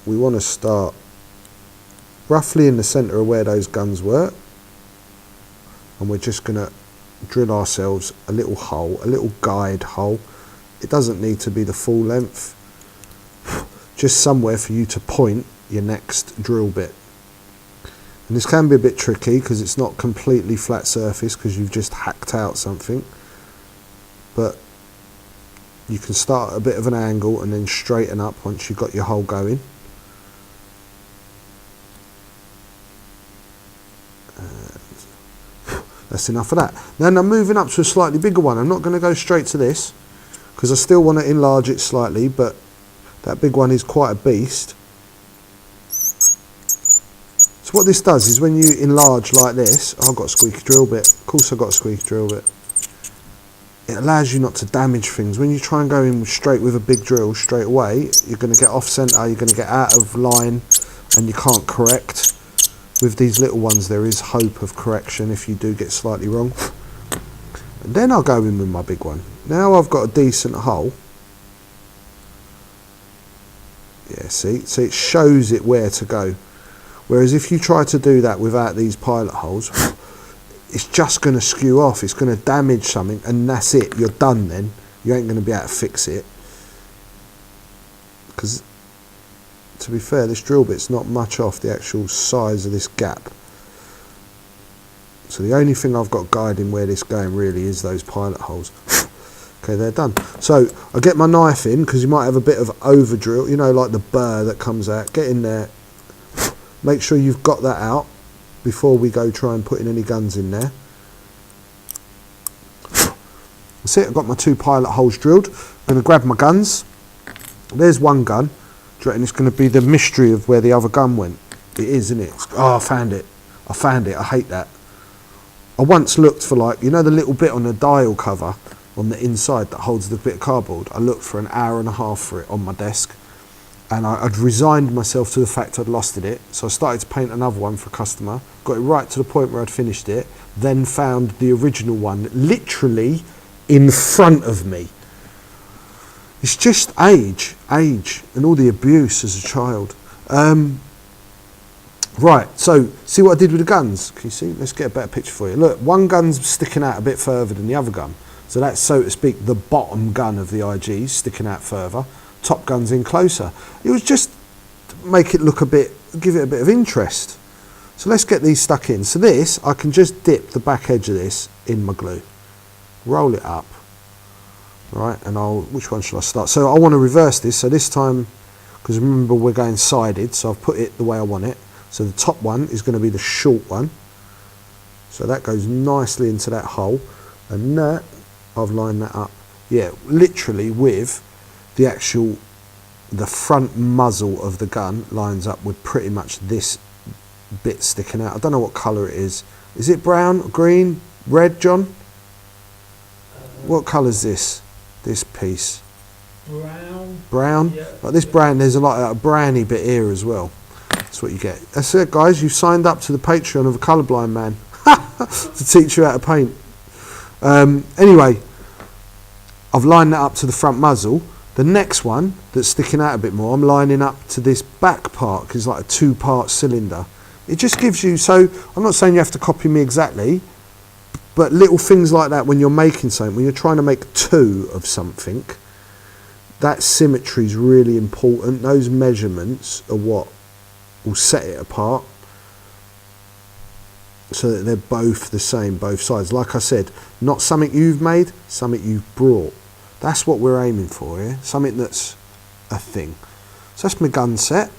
we want to start roughly in the centre of where those guns were, and we're just going to drill ourselves a little hole, a little guide hole. It doesn't need to be the full length, just somewhere for you to point your next drill bit. And this can be a bit tricky because it's not completely flat surface, because you've just hacked out something, but you can start at a bit of an angle and then straighten up once you've got your hole going. That's enough of that. Then I'm moving up to a slightly bigger one. I'm not going to go straight to this because I still want to enlarge it slightly, but that big one is quite a beast. So what this does is when you enlarge like this, I've got a squeaky drill bit. Of course I've got a squeaky drill bit. It allows you not to damage things. When you try and go in straight with a big drill straight away, you're going to get off centre, you're going to get out of line, and you can't correct. With these little ones there is hope of correction if you do get slightly wrong. And then I'll go in with my big one. Now I've got a decent hole. Yeah, see? So it shows it where to go. Whereas if you try to do that without these pilot holes, it's just going to skew off. It's going to damage something, and that's it. You're done then. You ain't going to be able to fix it. Because, to be fair, this drill bit's not much off the actual size of this gap. So the only thing I've got guiding where this going really is those pilot holes. Okay, they're done. So I get my knife in, because you might have a bit of over drill, you know, like the burr that comes out. Get in there. Make sure you've got that out before we go try and put in any guns in there. That's it, I've got my 2 pilot holes drilled. I'm going to grab my guns. There's one gun. Do you reckon it's going to be the mystery of where the other gun went? It is, isn't it? Oh, I found it. I found it. I hate that. I once looked for, like, you know the little bit on the dial cover on the inside that holds the bit of cardboard? I looked for an hour and a half for it on my desk. And I'd resigned myself to the fact I'd lost it. So I started to paint another one for a customer, got it right to the point where I'd finished it, then found the original one literally in front of me. It's just age, and all the abuse as a child. Right, so see what I did with the guns? Can you see? Let's get a better picture for you. Look, one gun's sticking out a bit further than the other gun. So that's, so to speak, the bottom gun of the IGs sticking out further. Top gun's in closer. It was just to make it look a bit, give it a bit of interest. So let's get these stuck in. So this, I can just dip the back edge of this in my glue. Roll it up. Right, and which one shall I start? So I want to reverse this. So this time, because remember we're going sided, so I've put it the way I want it. So the top one is going to be the short one. So that goes nicely into that hole. And that, I've lined that up. Yeah, literally with the front muzzle of the gun lines up with pretty much this bit sticking out. I don't know what colour it is. Is it brown, green, red, John? What colour is this piece? Brown. Brown? Yeah. Like this brown, there's a browny bit here as well. That's what you get. That's it, guys. You've signed up to the Patreon of a colourblind man to teach you how to paint. Anyway, I've lined that up to the front muzzle. The next one that's sticking out a bit more, I'm lining up to this back part because it's like a 2-part cylinder. It just gives you, so I'm not saying you have to copy me exactly, but little things like that when you're making something, when you're trying to make 2 of something, that symmetry is really important. Those measurements are what will set it apart so that they're both the same, both sides. Like I said, not something you've made, something you've brought. That's what we're aiming for here, something that's a thing. So that's my gun set.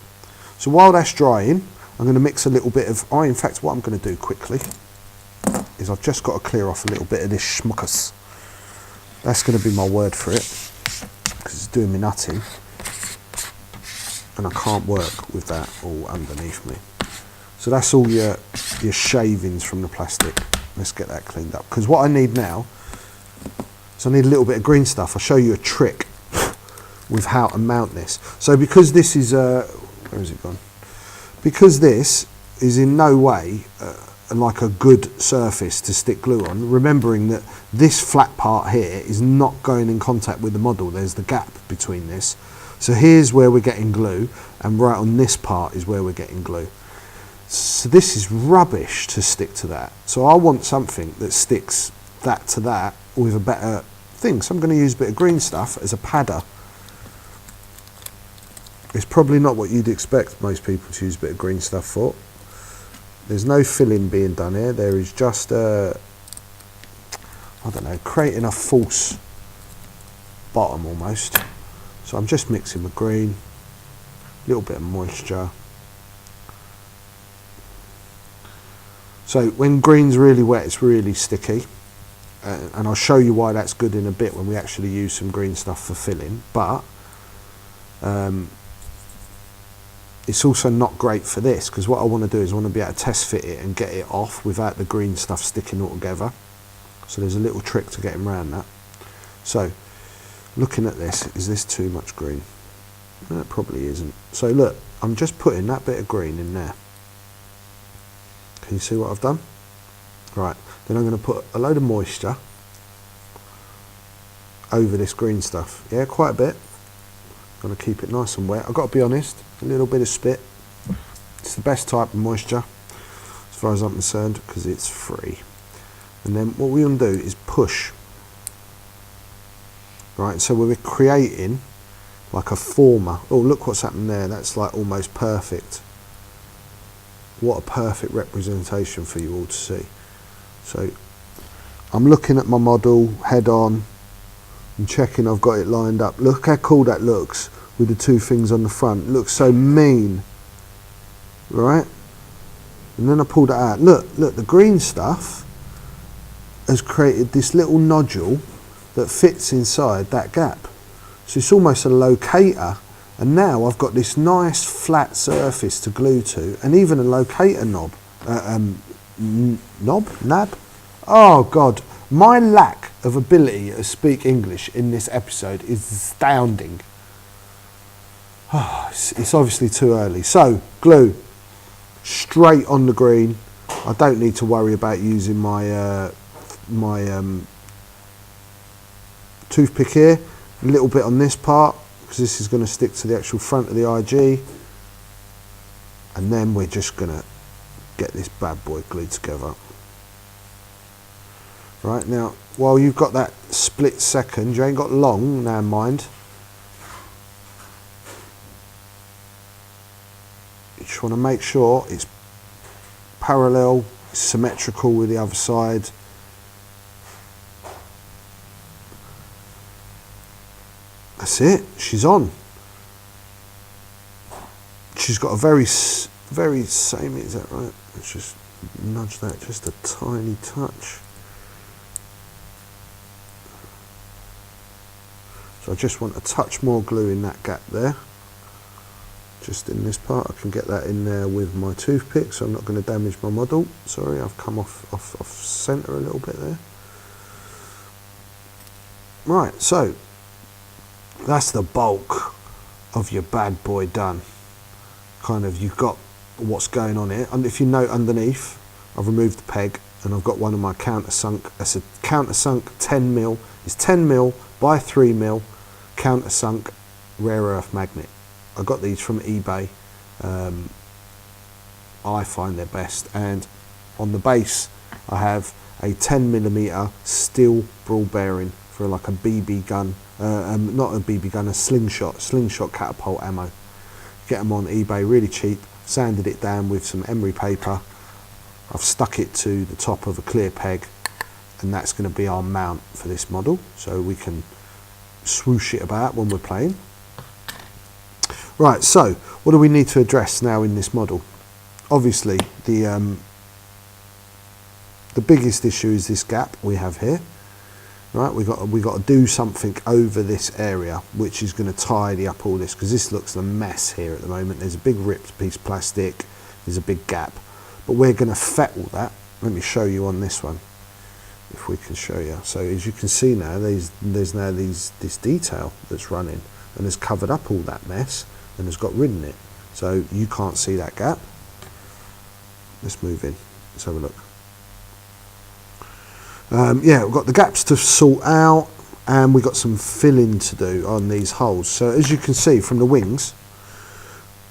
So while that's drying, I'm going to mix a little bit of, in fact, what I'm going to do quickly is I've just got to clear off a little bit of this schmuckus. That's going to be my word for it, because it's doing me nutting. And I can't work with that all underneath me. So that's all your shavings from the plastic. Let's get that cleaned up. Because what I need now, so I need a little bit of green stuff. I'll show you a trick with how to mount this. So because this is, where has it gone? Because this is in no way like a good surface to stick glue on, remembering that this flat part here is not going in contact with the model. There's the gap between this. So here's where we're getting glue, and right on this part is where we're getting glue. So this is rubbish to stick to that. So I want something that sticks that to that with a better thing. So I'm going to use a bit of green stuff as a padder. It's probably not what you'd expect most people to use a bit of green stuff for. There's no filling being done here. There is just I don't know, creating a false bottom almost. So I'm just mixing with green, a little bit of moisture. So when green's really wet, it's really sticky. And I'll show you why that's good in a bit when we actually use some green stuff for filling. But it's also not great for this, because what I want to do is I want to be able to test fit it and get it off without the green stuff sticking all together. So there's a little trick to getting around that. So looking at this, is this too much green? No, it probably isn't. So look, I'm just putting that bit of green in there. Can you see what I've done? Right, then I'm going to put a load of moisture over this green stuff. Yeah, quite a bit. I'm going to keep it nice and wet. I've got to be honest, a little bit of spit. It's the best type of moisture, as far as I'm concerned, because it's free. And then what we're going to do is push. Right, so we're creating like a former. Oh, look what's happened there. That's like almost perfect. What a perfect representation for you all to see. So I'm looking at my model head on and checking I've got it lined up. Look how cool that looks with the two things on the front. It looks so mean, right? And then I pulled it out. Look, the green stuff has created this little nodule that fits inside that gap. So it's almost a locator, and now I've got this nice flat surface to glue to, and even a locator knob. Nab? Oh God, my lack of ability to speak English in this episode is astounding. Oh, it's obviously too early. So, glue, straight on the green. I don't need to worry about using my toothpick here. A little bit on this part, because this is going to stick to the actual front of the IG. And then we're just going to get this bad boy glued together. Right, now, while you've got that split second, you ain't got long, now mind. You just want to make sure it's parallel, symmetrical with the other side. That's it, she's on. She's got a very same, is that right? Let's just nudge that just a tiny touch. So I just want a touch more glue in that gap there. Just in this part, I can get that in there with my toothpick, so I'm not going to damage my model. Sorry, I've come off centre a little bit there. Right, so that's the bulk of your bad boy done. Kind of, you've got what's going on here. And if you note underneath, I've removed the peg and I've got one of my countersunk. That's a countersunk 10mm. It's 10mm by 3mm countersunk rare earth magnet. I got these from eBay. I find they're best. And on the base, I have a 10mm steel ball bearing for like a BB gun. Not a BB gun, a slingshot catapult ammo. Get them on eBay, really cheap. Sanded it down with some emery paper. I've stuck it to the top of a clear peg, and that's going to be our mount for this model, so we can swoosh it about when we're playing. Right, so what do we need to address now in this model? Obviously, the biggest issue is this gap we have here. Right, we got to do something over this area, which is going to tidy up all this, because this looks a mess here at the moment. There's a big ripped piece of plastic, there's a big gap, but we're going to fettle that. Let me show you on this one, if we can show you. So as you can see now, there's now this detail that's running and has covered up all that mess and has got rid of it. So you can't see that gap. Let's move in. Let's have a look. Yeah, we've got the gaps to sort out, and we've got some filling to do on these holes. So as you can see from the wings,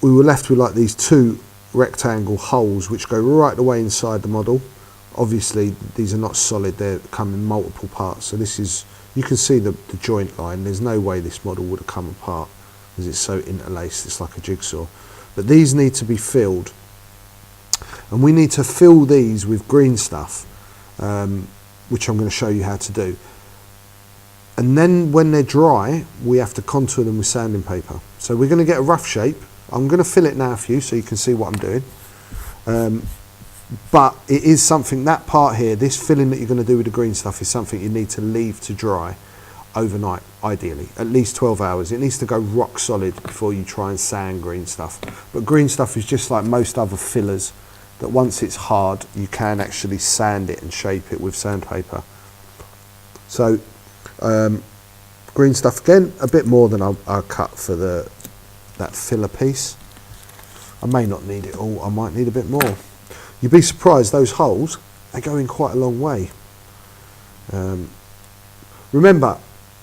we were left with like these two rectangle holes which go right the way inside the model. Obviously these are not solid, they come in multiple parts. So this is, you can see the joint line. There's no way this model would have come apart because it's so interlaced, it's like a jigsaw. But these need to be filled, and we need to fill these with green stuff, which I'm going to show you how to do. And then when they're dry, we have to contour them with sanding paper. So we're going to get a rough shape. I'm going to fill it now for you so you can see what I'm doing. But it is something, that part here, this filling that you're going to do with the green stuff is something you need to leave to dry overnight, ideally, at least 12 hours. It needs to go rock solid before you try and sand green stuff. But green stuff is just like most other fillers, that once it's hard, you can actually sand it and shape it with sandpaper. So green stuff, again, a bit more than I'll cut for that filler piece. I may not need it all, I might need a bit more. You'd be surprised, those holes, they go in quite a long way. Remember,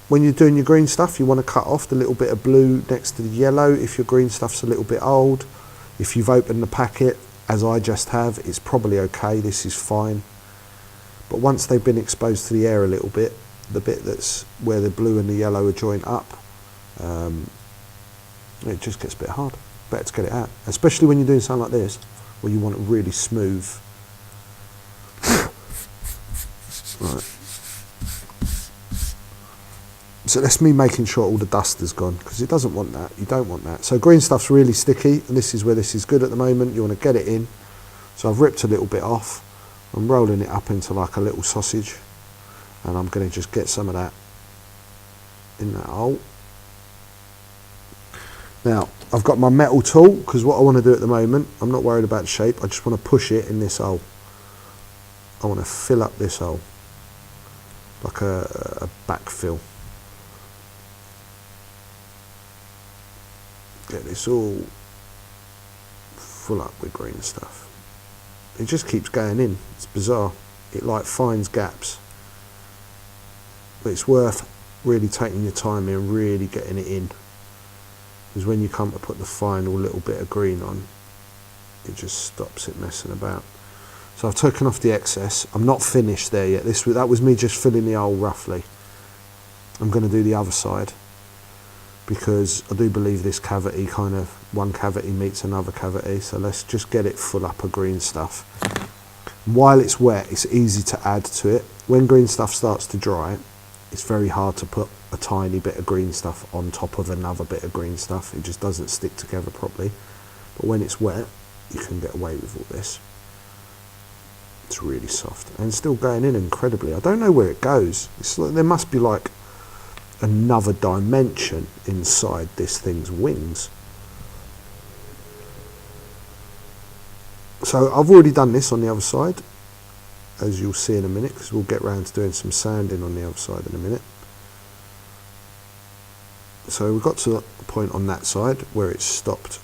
when you're doing your green stuff, you want to cut off the little bit of blue next to the yellow if your green stuff's a little bit old. If you've opened the packet, as I just have, it's probably okay, this is fine. But once they've been exposed to the air a little bit, the bit that's where the blue and the yellow are joined up, it just gets a bit hard. Better to get it out, especially when you're doing something like this, where you want it really smooth. Right. So that's me making sure all the dust is gone, because it doesn't want that, you don't want that. So green stuff's really sticky, and this is where this is good at the moment. You want to get it in. So I've ripped a little bit off. I'm rolling it up into like a little sausage, and I'm going to just get some of that in that hole. Now, I've got my metal tool, because what I want to do at the moment, I'm not worried about the shape, I just want to push it in this hole. I want to fill up this hole, like a backfill. Get this all full up with green stuff. It just keeps going in, it's bizarre. It like finds gaps. But it's worth really taking your time and really getting it in. Because when you come to put the final little bit of green on, it just stops it messing about. So I've taken off the excess. I'm not finished there yet. That was me just filling the hole roughly. I'm going to do the other side, because I do believe this cavity kind of, one cavity meets another cavity. So let's just get it full up of green stuff. While it's wet, it's easy to add to it. When green stuff starts to dry, it's very hard to put a tiny bit of green stuff on top of another bit of green stuff. It just doesn't stick together properly. But when it's wet, you can get away with all this. It's really soft and still going in incredibly. I don't know where it goes. It's like, there must be like another dimension inside this thing's wings. So I've already done this on the other side, as you'll see in a minute, because we'll get round to doing some sanding on the other side in a minute. So we've got to the point on that side where it's stopped.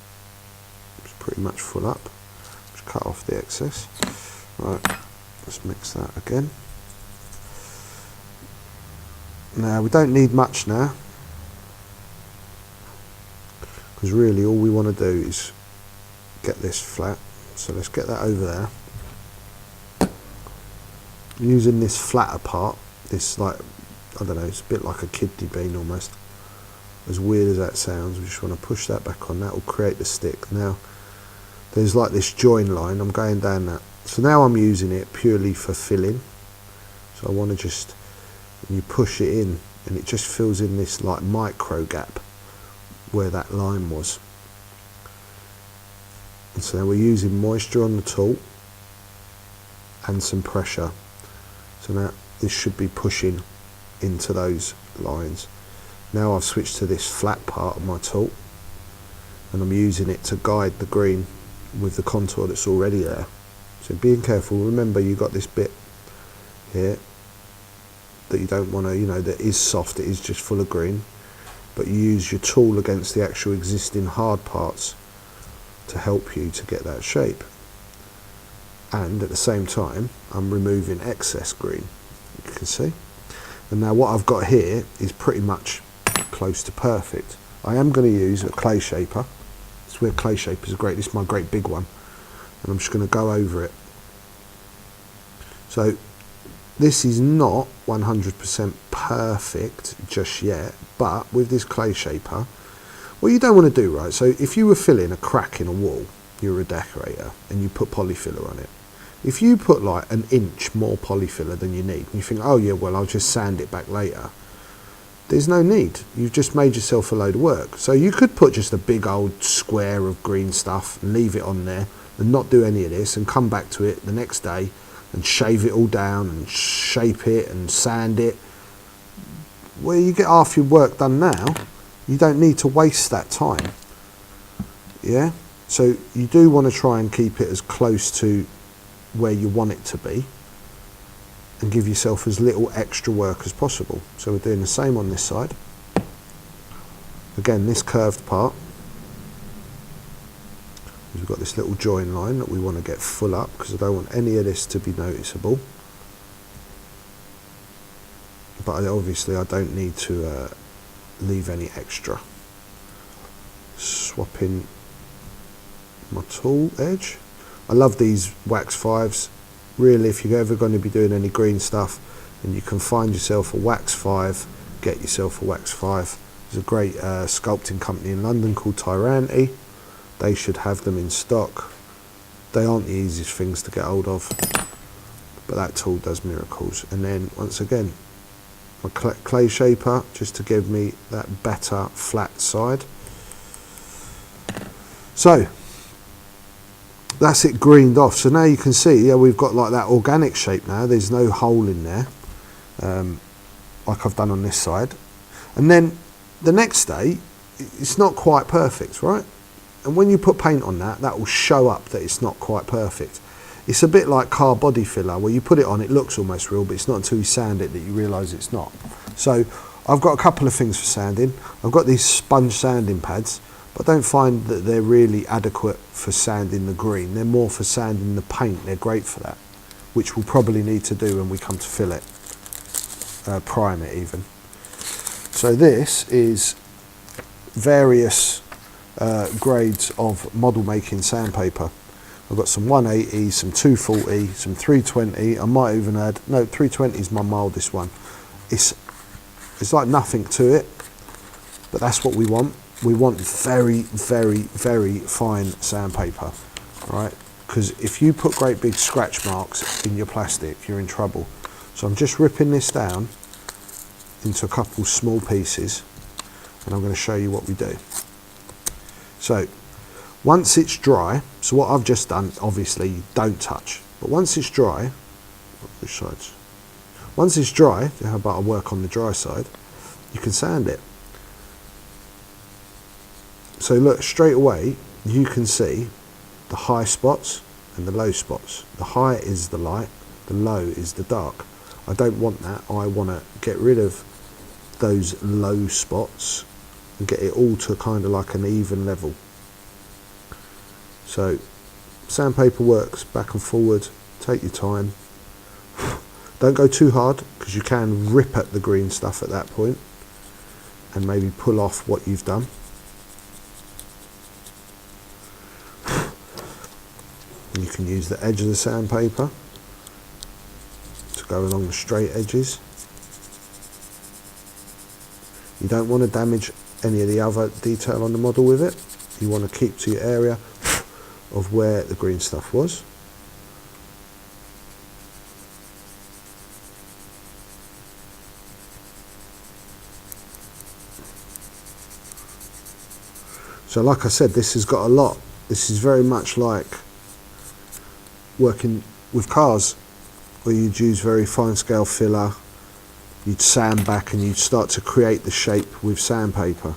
It's pretty much full up. Just cut off the excess. Right, let's mix that again. Now we don't need much now, because really all we want to do is get this flat. So let's get that over there. Using this flatter part, this like, I don't know, it's a bit like a kidney bean almost. As weird as that sounds, we just want to push that back on. That will create the stick. Now there's like this join line, I'm going down that. So now I'm using it purely for filling. So I want to just, you push it in and it just fills in this like micro gap where that line was. And so now we're using moisture on the tool and some pressure. So now this should be pushing into those lines. Now I've switched to this flat part of my tool, and I'm using it to guide the green with the contour that's already there. So being careful, remember you've got this bit here that you don't want to, you know, that is soft, it is just full of green, but you use your tool against the actual existing hard parts to help you to get that shape. And at the same time, I'm removing excess green, you can see. And now what I've got here is pretty much close to perfect. I am going to use a clay shaper. It's where clay shapers are great. This is my great big one. And I'm just going to go over it. So this is not 100% perfect just yet, but with this clay shaper, what you don't want to do, right, so if you were filling a crack in a wall, you're a decorator, and you put polyfiller on it. If you put like an inch more polyfiller than you need, and you think, oh yeah, well I'll just sand it back later, there's no need. You've just made yourself a load of work. So you could put just a big old square of green stuff, leave it on there, and not do any of this and come back to it the next day and shave it all down and shape it and sand it, well, you get half your work done now. You don't need to waste that time. Yeah? So you do want to try and keep it as close to where you want it to be and give yourself as little extra work as possible. So we're doing the same on this side. Again, this curved part, we've got this little join line that we want to get full up because I don't want any of this to be noticeable. But obviously I don't need to leave any extra. Swapping my tool edge. I love these wax 5s. Really, if you're ever going to be doing any green stuff and you can find yourself a wax 5, get yourself a wax 5. There's a great sculpting company in London called Tyranti. They should have them in stock. They aren't the easiest things to get hold of, but that tool does miracles. And then once again, my clay shaper, just to give me that better flat side. So that's it greened off. So now you can see, yeah, we've got like that organic shape now. There's no hole in there, like I've done on this side. And then the next day, it's not quite perfect, right? And when you put paint on that, that will show up that it's not quite perfect. It's a bit like car body filler, where you put it on, it looks almost real, but it's not until you sand it that you realise it's not. So I've got a couple of things for sanding. I've got these sponge sanding pads, but I don't find that they're really adequate for sanding the green. They're more for sanding the paint. They're great for that, which we'll probably need to do when we come to fill it, prime it even. So this is various grades of model making sandpaper. I've got some 180, some 240, some 320. I might even add, no, 320 is my mildest one. It's like nothing to it, but that's what we want. We want very, very, very fine sandpaper, right? Because if you put great big scratch marks in your plastic, you're in trouble. So I'm just ripping this down into a couple small pieces, and I'm going to show you what we do. So once it's dry, so what I've just done, obviously you don't touch, but once it's dry, which sides? Once it's dry, how about I work on the dry side, you can sand it. So look, straight away you can see the high spots and the low spots. The high is the light, the low is the dark. I don't want that. I want to get rid of those low spots and get it all to kind of like an even level. So sandpaper works back and forward, take your time. Don't go too hard because you can rip at the green stuff at that point and maybe pull off what you've done. And you can use the edge of the sandpaper to go along the straight edges. You don't want to damage any of the other detail on the model with it. You want to keep to your area of where the green stuff was. So like I said, this has got a lot. This is very much like working with cars, where you'd use very fine scale filler, you'd sand back and you'd start to create the shape with sandpaper.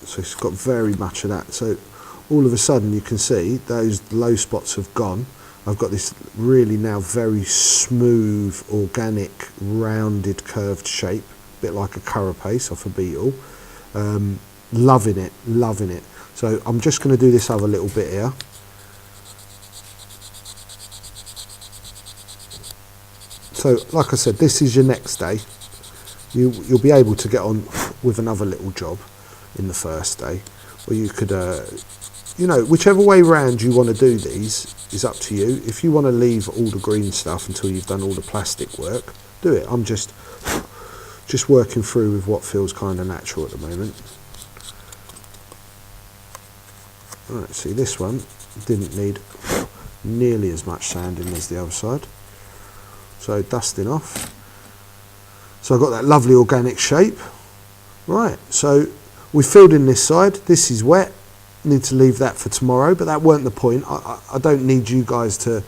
So it's got very much of that. So all of a sudden you can see those low spots have gone. I've got this really now very smooth, organic, rounded, curved shape, a bit like a carapace off a beetle. Loving it, loving it. So I'm just going to do this other little bit here. So like I said, this is your next day. You'll be able to get on with another little job in the first day, or you could, you know, whichever way round you want to do these is up to you. If you want to leave all the green stuff until you've done all the plastic work, do it. I'm just working through with what feels kind of natural at the moment. Alright, see, this one didn't need nearly as much sanding as the other side. So dusting off. So I've got that lovely organic shape. Right, so we filled in this side. This is wet. need to leave that for tomorrow, but that weren't the point. I don't need you guys to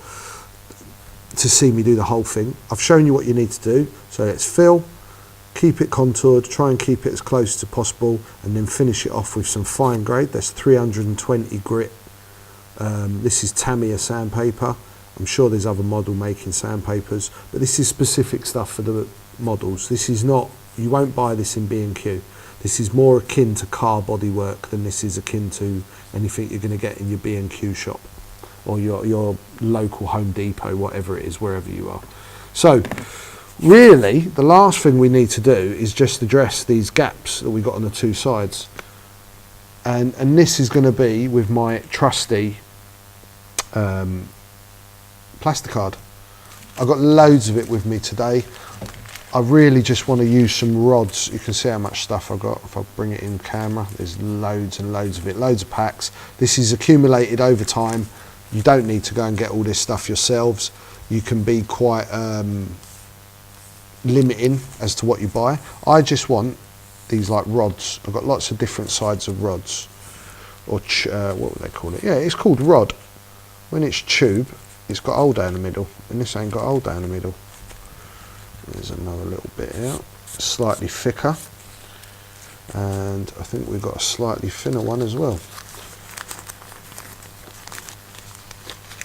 see me do the whole thing. I've shown you what you need to do. So let's fill, keep it contoured, try and keep it as close as possible, and then finish it off with some fine grade. That's 320 grit. This is Tamiya sandpaper. I'm sure there's other model making sandpapers, but this is specific stuff for the models. This is not, you won't buy this in B&Q. This is more akin to car bodywork than this is akin to anything you're going to get in your B&Q shop or your local Home Depot, whatever it is, wherever you are. So really, the last thing we need to do is just address these gaps that we got on the two sides. And this is going to be with my trusty Plasticard. I've got loads of it with me today. I really just want to use some rods. You can see how much stuff I've got if I bring it in camera. There's loads and loads of it, loads of packs. This is accumulated over time. You don't need to go and get all this stuff yourselves. You can be quite limiting as to what you buy. I just want these like rods. I've got lots of different sides of rods, or what would they call it? Yeah, it's called rod. When it's tube, it's got hole down the middle, and this ain't got hole down the middle. There's another little bit out, slightly thicker, and I think we've got a slightly thinner one as well.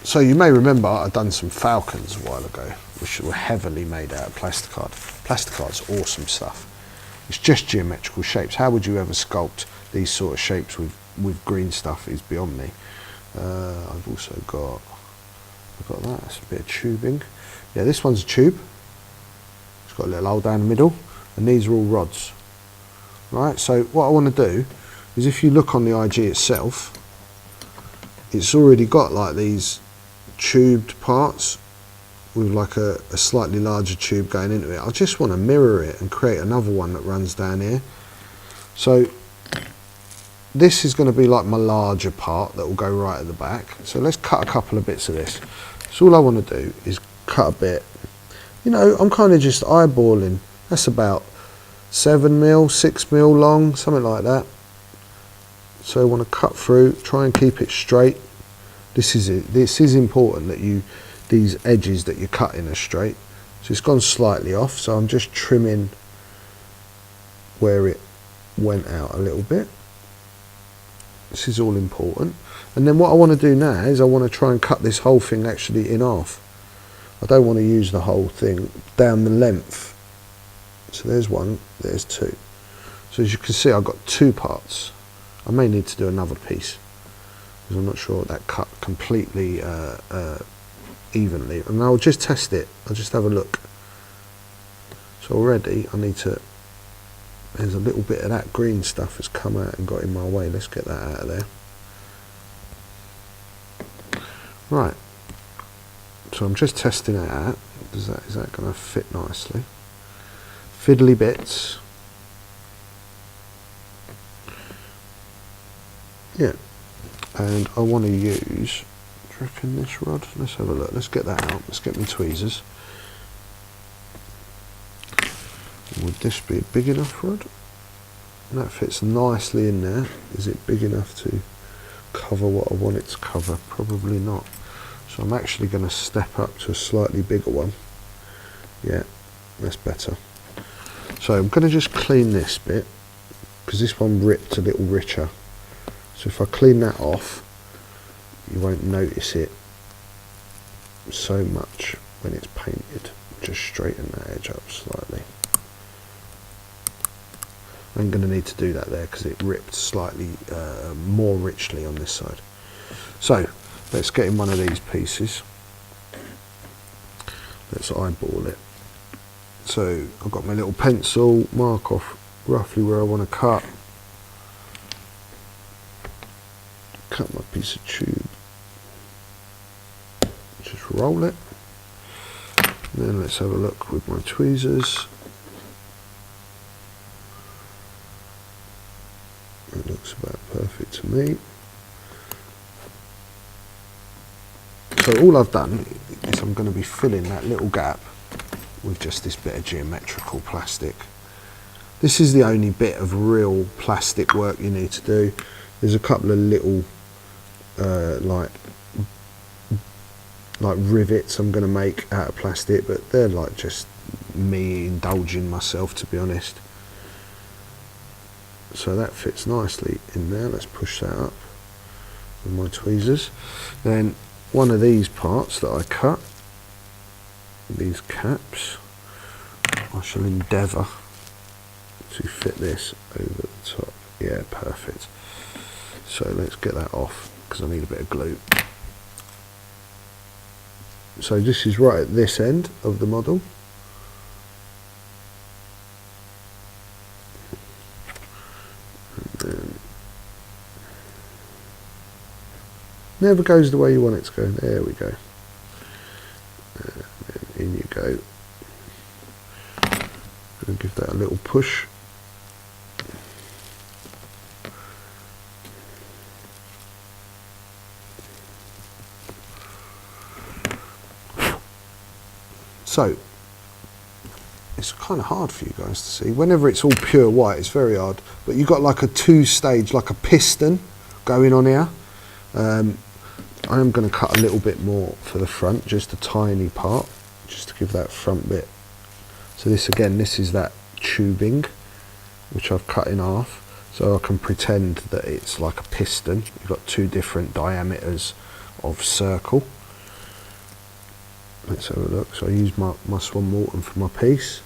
So you may remember I've done some falcons a while ago, which were heavily made out of Plasticard. Plasticard's awesome stuff. It's just geometrical shapes. How would you ever sculpt these sort of shapes with green stuff is beyond me. I've also got, that, it's a bit of tubing. Yeah, this one's a tube. It's got a little hole down the middle, and these are all rods. Right, so what I want to do is, if you look on the IG itself, it's already got like these tubed parts with like a slightly larger tube going into it. I just want to mirror it and create another one that runs down here. So this is going to be like my larger part that will go right at the back. So let's cut a couple of bits of this. So all I want to do is cut a bit. You know, I'm kind of just eyeballing. That's about 7mm, 6mm long, something like that. So I want to cut through, try and keep it straight. This is it. This is important that these edges that you're cutting are straight. So it's gone slightly off, so I'm just trimming where it went out a little bit. This is all important. And then what I want to do now is I want to try and cut this whole thing actually in half. I don't want to use the whole thing down the length. So there's one, there's two. So as you can see, I've got two parts. I may need to do another piece because I'm not sure that cut completely evenly. And I'll just test it. I'll just have a look. So already I need to, there's a little bit of that green stuff has come out and got in my way. Let's get that out of there. Right. So I'm just testing it out. Is that going to fit nicely? Fiddly bits. Yeah. And I want to use, do you reckon this rod? Let's have a look. Let's get that out. Let's get my tweezers. Would this be a big enough rod? And that fits nicely in there. Is it big enough to cover what I want it to cover? Probably not. So I'm actually going to step up to a slightly bigger one. Yeah, that's better. So I'm going to just clean this bit because this one ripped a little richer. So if I clean that off, you won't notice it so much when it's painted. Just straighten that edge up slightly. I'm going to need to do that there because it ripped slightly more richly on this side. So let's get in one of these pieces. Let's eyeball it. So I've got my little pencil, mark off roughly where I want to cut. Cut my piece of tube. Just roll it. And then let's have a look with my tweezers. It looks about perfect to me. So all I've done is I'm going to be filling that little gap with just this bit of geometrical plastic. This is the only bit of real plastic work you need to do. There's a couple of little like rivets I'm going to make out of plastic, but they're like just me indulging myself, to be honest. So that fits nicely in there. Let's push that up with my tweezers. Then one of these parts that I cut, these caps, I shall endeavour to fit this over the top. Yeah, perfect. So let's get that off because I need a bit of glue. So this is right at this end of the model. And then never goes the way you want it to go. There we go. And then in you go. And give that a little push. So, it's kind of hard for you guys to see. Whenever it's all pure white, it's very hard. But you've got like a two-stage, like a piston going on here. I am going to cut a little bit more for the front, just a tiny part, just to give that front bit. So this, again, this is that tubing, which I've cut in half. So I can pretend that it's like a piston. You've got two different diameters of circle. Let's have a look. So I use my Swan Morton for my piece.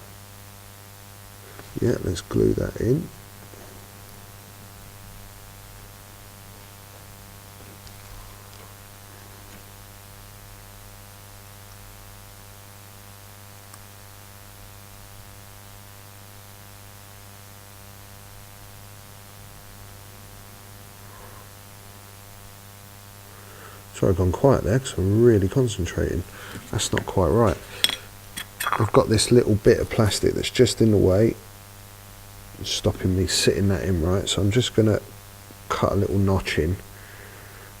Yeah, let's glue that in. Sorry, I've gone quiet there because I'm really concentrating. That's not quite right. I've got this little bit of plastic that's just in the way, stopping me sitting that in right. So I'm just going to cut a little notch in.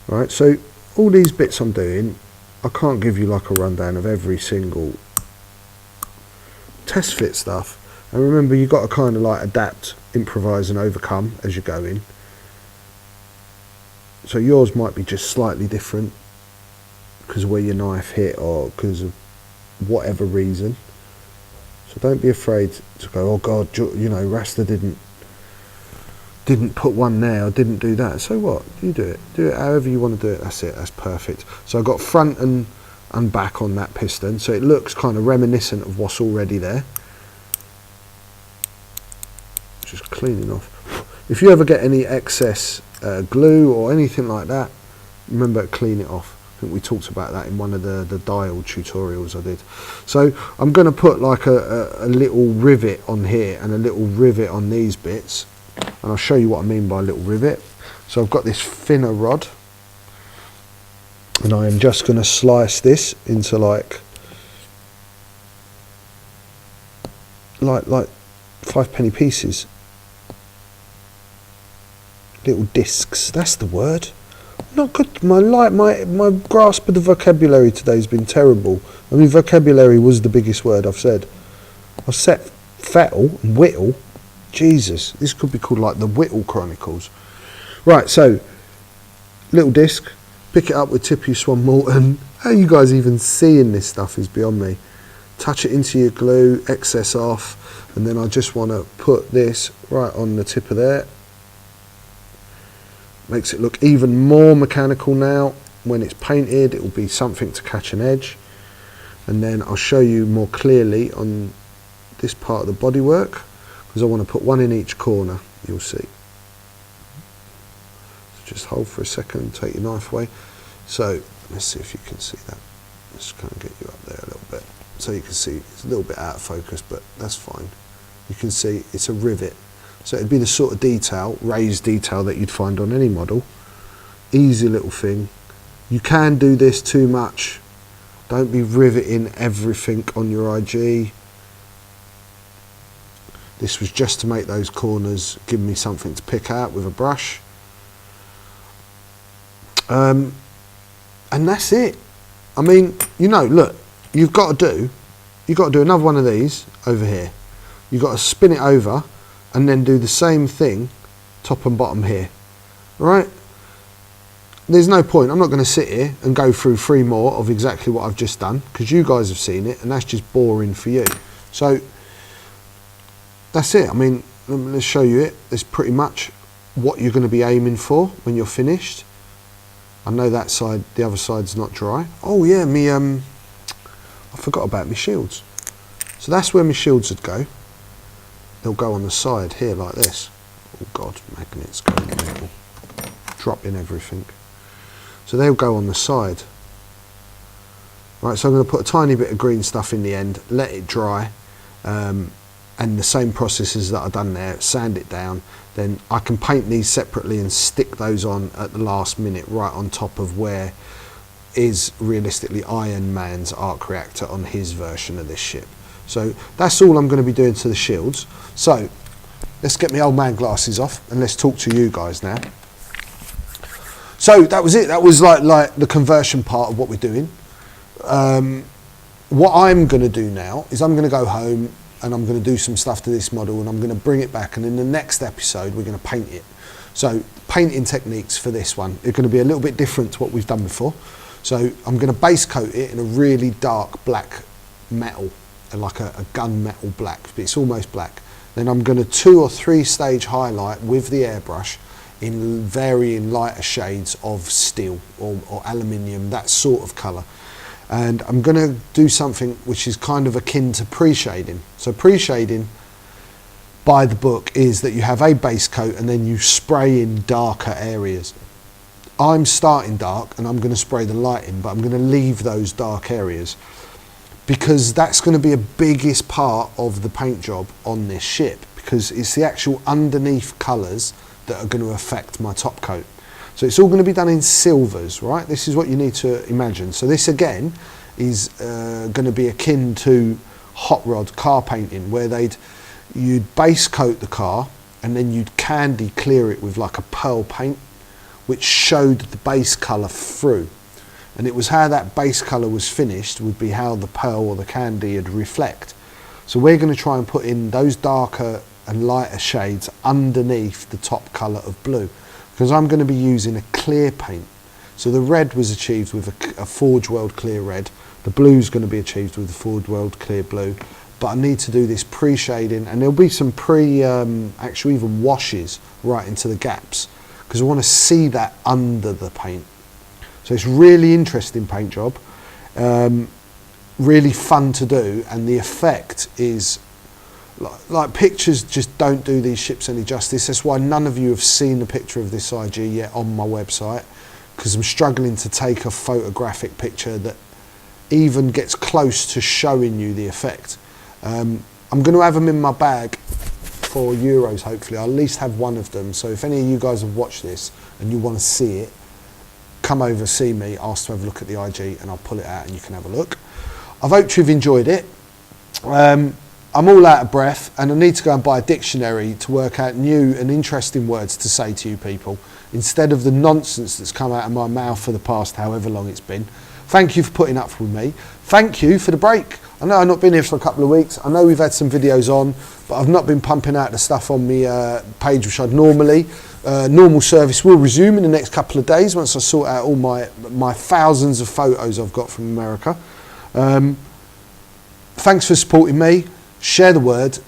Right, so all these bits I'm doing, I can't give you like a rundown of every single test fit stuff. And remember, you've got to kind of like adapt, improvise and overcome as you're going. So yours might be just slightly different because of where your knife hit or because of whatever reason. So don't be afraid to go, oh God, you know, Rasta didn't put one there or didn't do that. So what? You do it. Do it however you want to do it. That's it. That's perfect. So I've got front and back on that piston. So it looks kind of reminiscent of what's already there. Just cleaning off. If you ever get any excess glue or anything like that, remember to clean it off. I think we talked about that in one of the dial tutorials I did. So I'm going to put like a little rivet on here and a little rivet on these bits, and I'll show you what I mean by a little rivet. So I've got this thinner rod, and I am just going to slice this into like 5-penny pieces. Little discs, that's the word. Not good. My grasp of the vocabulary today has been terrible. I mean, vocabulary was the biggest word I've said. I've said fettle and whittle. Jesus, this could be called like the Whittle Chronicles. Right, so little disc, pick it up with tip of your Swan Morton. How you guys even seeing this stuff is beyond me. Touch it into your glue, excess off, and then I just want to put this right on the tip of there. Makes it look even more mechanical now. When it's painted, it will be something to catch an edge. And then I'll show you more clearly on this part of the bodywork, because I want to put one in each corner, you'll see. So just hold for a second and take your knife away. So let's see if you can see that. Let's kind of get you up there a little bit. So you can see it's a little bit out of focus, but that's fine. You can see it's a rivet. So it'd be the sort of detail, raised detail, that you'd find on any model. Easy little thing. You can do this too much. Don't be riveting everything on your IG. This was just to make those corners give me something to pick out with a brush. And that's it. I mean, you know, look, you've got to do another one of these over here. You've got to spin it over and then do the same thing top and bottom here. right? There's no point. I'm not going to sit here and go through 3 more of exactly what I've just done, because you guys have seen it and that's just boring for you. So that's it. I mean, let's show you it. It's pretty much what you're going to be aiming for when you're finished. I know that side, the other side's not dry. Oh yeah, I forgot about my shields. So that's where my shields would go. They'll go on the side here like this. Oh God, magnets go in the middle, dropping everything. So they'll go on the side. Right, so I'm going to put a tiny bit of green stuff in the end, let it dry, and the same processes that I've done there, sand it down. Then I can paint these separately and stick those on at the last minute, right on top of where is realistically Iron Man's arc reactor on his version of this ship. So that's all I'm going to be doing to the shields. So let's get my old man glasses off and let's talk to you guys now. So that was it. That was like the conversion part of what we're doing. What I'm going to do now is I'm going to go home and I'm going to do some stuff to this model and I'm going to bring it back, and in the next episode we're going to paint it. So painting techniques for this one are going to be a little bit different to what we've done before. So I'm going to base coat it in a really dark black metal, like a gunmetal black, but it's almost black. Then I'm going to 2 or 3 stage highlight with the airbrush in varying lighter shades of steel or aluminium, that sort of colour. And I'm going to do something which is kind of akin to pre-shading. So pre-shading by the book is that you have a base coat and then you spray in darker areas. I'm starting dark and I'm going to spray the light in, but I'm going to leave those dark areas because that's going to be a biggest part of the paint job on this ship, because it's the actual underneath colours that are going to affect my top coat. So it's all going to be done in silvers, right? This is what you need to imagine. So this again is going to be akin to hot rod car painting, where you'd base coat the car and then you'd candy clear it with like a pearl paint, which showed the base colour through. And it was how that base colour was finished would be how the pearl or the candy would reflect. So we're going to try and put in those darker and lighter shades underneath the top colour of blue, because I'm going to be using a clear paint. So the red was achieved with a Forge World Clear Red, the blue is going to be achieved with the Forge World Clear Blue, but I need to do this pre-shading, and there'll be some actual even washes right into the gaps, because I want to see that under the paint. So it's really interesting paint job, really fun to do, and the effect is like pictures just don't do these ships any justice. That's why none of you have seen a picture of this IG yet on my website, because I'm struggling to take a photographic picture that even gets close to showing you the effect. I'm going to have them in my bag for Euros, hopefully. I'll at least have one of them. So if any of you guys have watched this and you want to see it, come over, see me, ask to have a look at the IG, and I'll pull it out and you can have a look. I hope you've enjoyed it. I'm all out of breath and I need to go and buy a dictionary to work out new and interesting words to say to you people, instead of the nonsense that's come out of my mouth for the past however long it's been. Thank you for putting up with me. Thank you for the break. I know I've not been here for a couple of weeks. I know we've had some videos on, but I've not been pumping out the stuff on my page which I'd normally. Normal service will resume in the next couple of days once I sort out all my thousands of photos I've got from America. Thanks for supporting me. Share the word,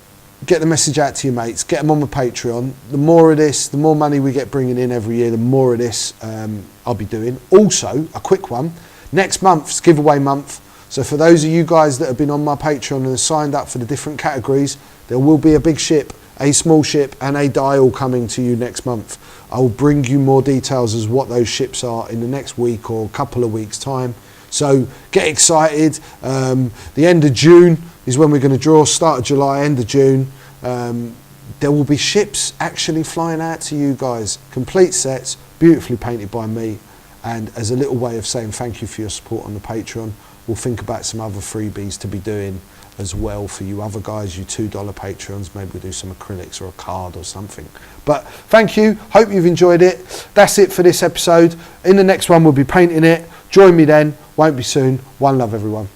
get the message out to your mates, get them on my Patreon. The more of this, the more money we get bringing in every year, the more of this I'll be doing. Also, a quick one, next month's giveaway month. So for those of you guys that have been on my Patreon and have signed up for the different categories, there will be a big ship, a small ship and a dial coming to you next month. I'll bring you more details as what those ships are in the next week or couple of weeks time. So get excited. The end of June is when we're going to draw, start of July, end of June. There will be ships actually flying out to you guys, complete sets, beautifully painted by me. And as a little way of saying thank you for your support on the Patreon, we'll think about some other freebies to be doing as well for you other guys, you $2 Patreons. Maybe we'll do some acrylics or a card or something. But thank you, hope you've enjoyed it. That's it for this episode. In the next one we'll be painting it. Join me then, won't be soon. One love everyone.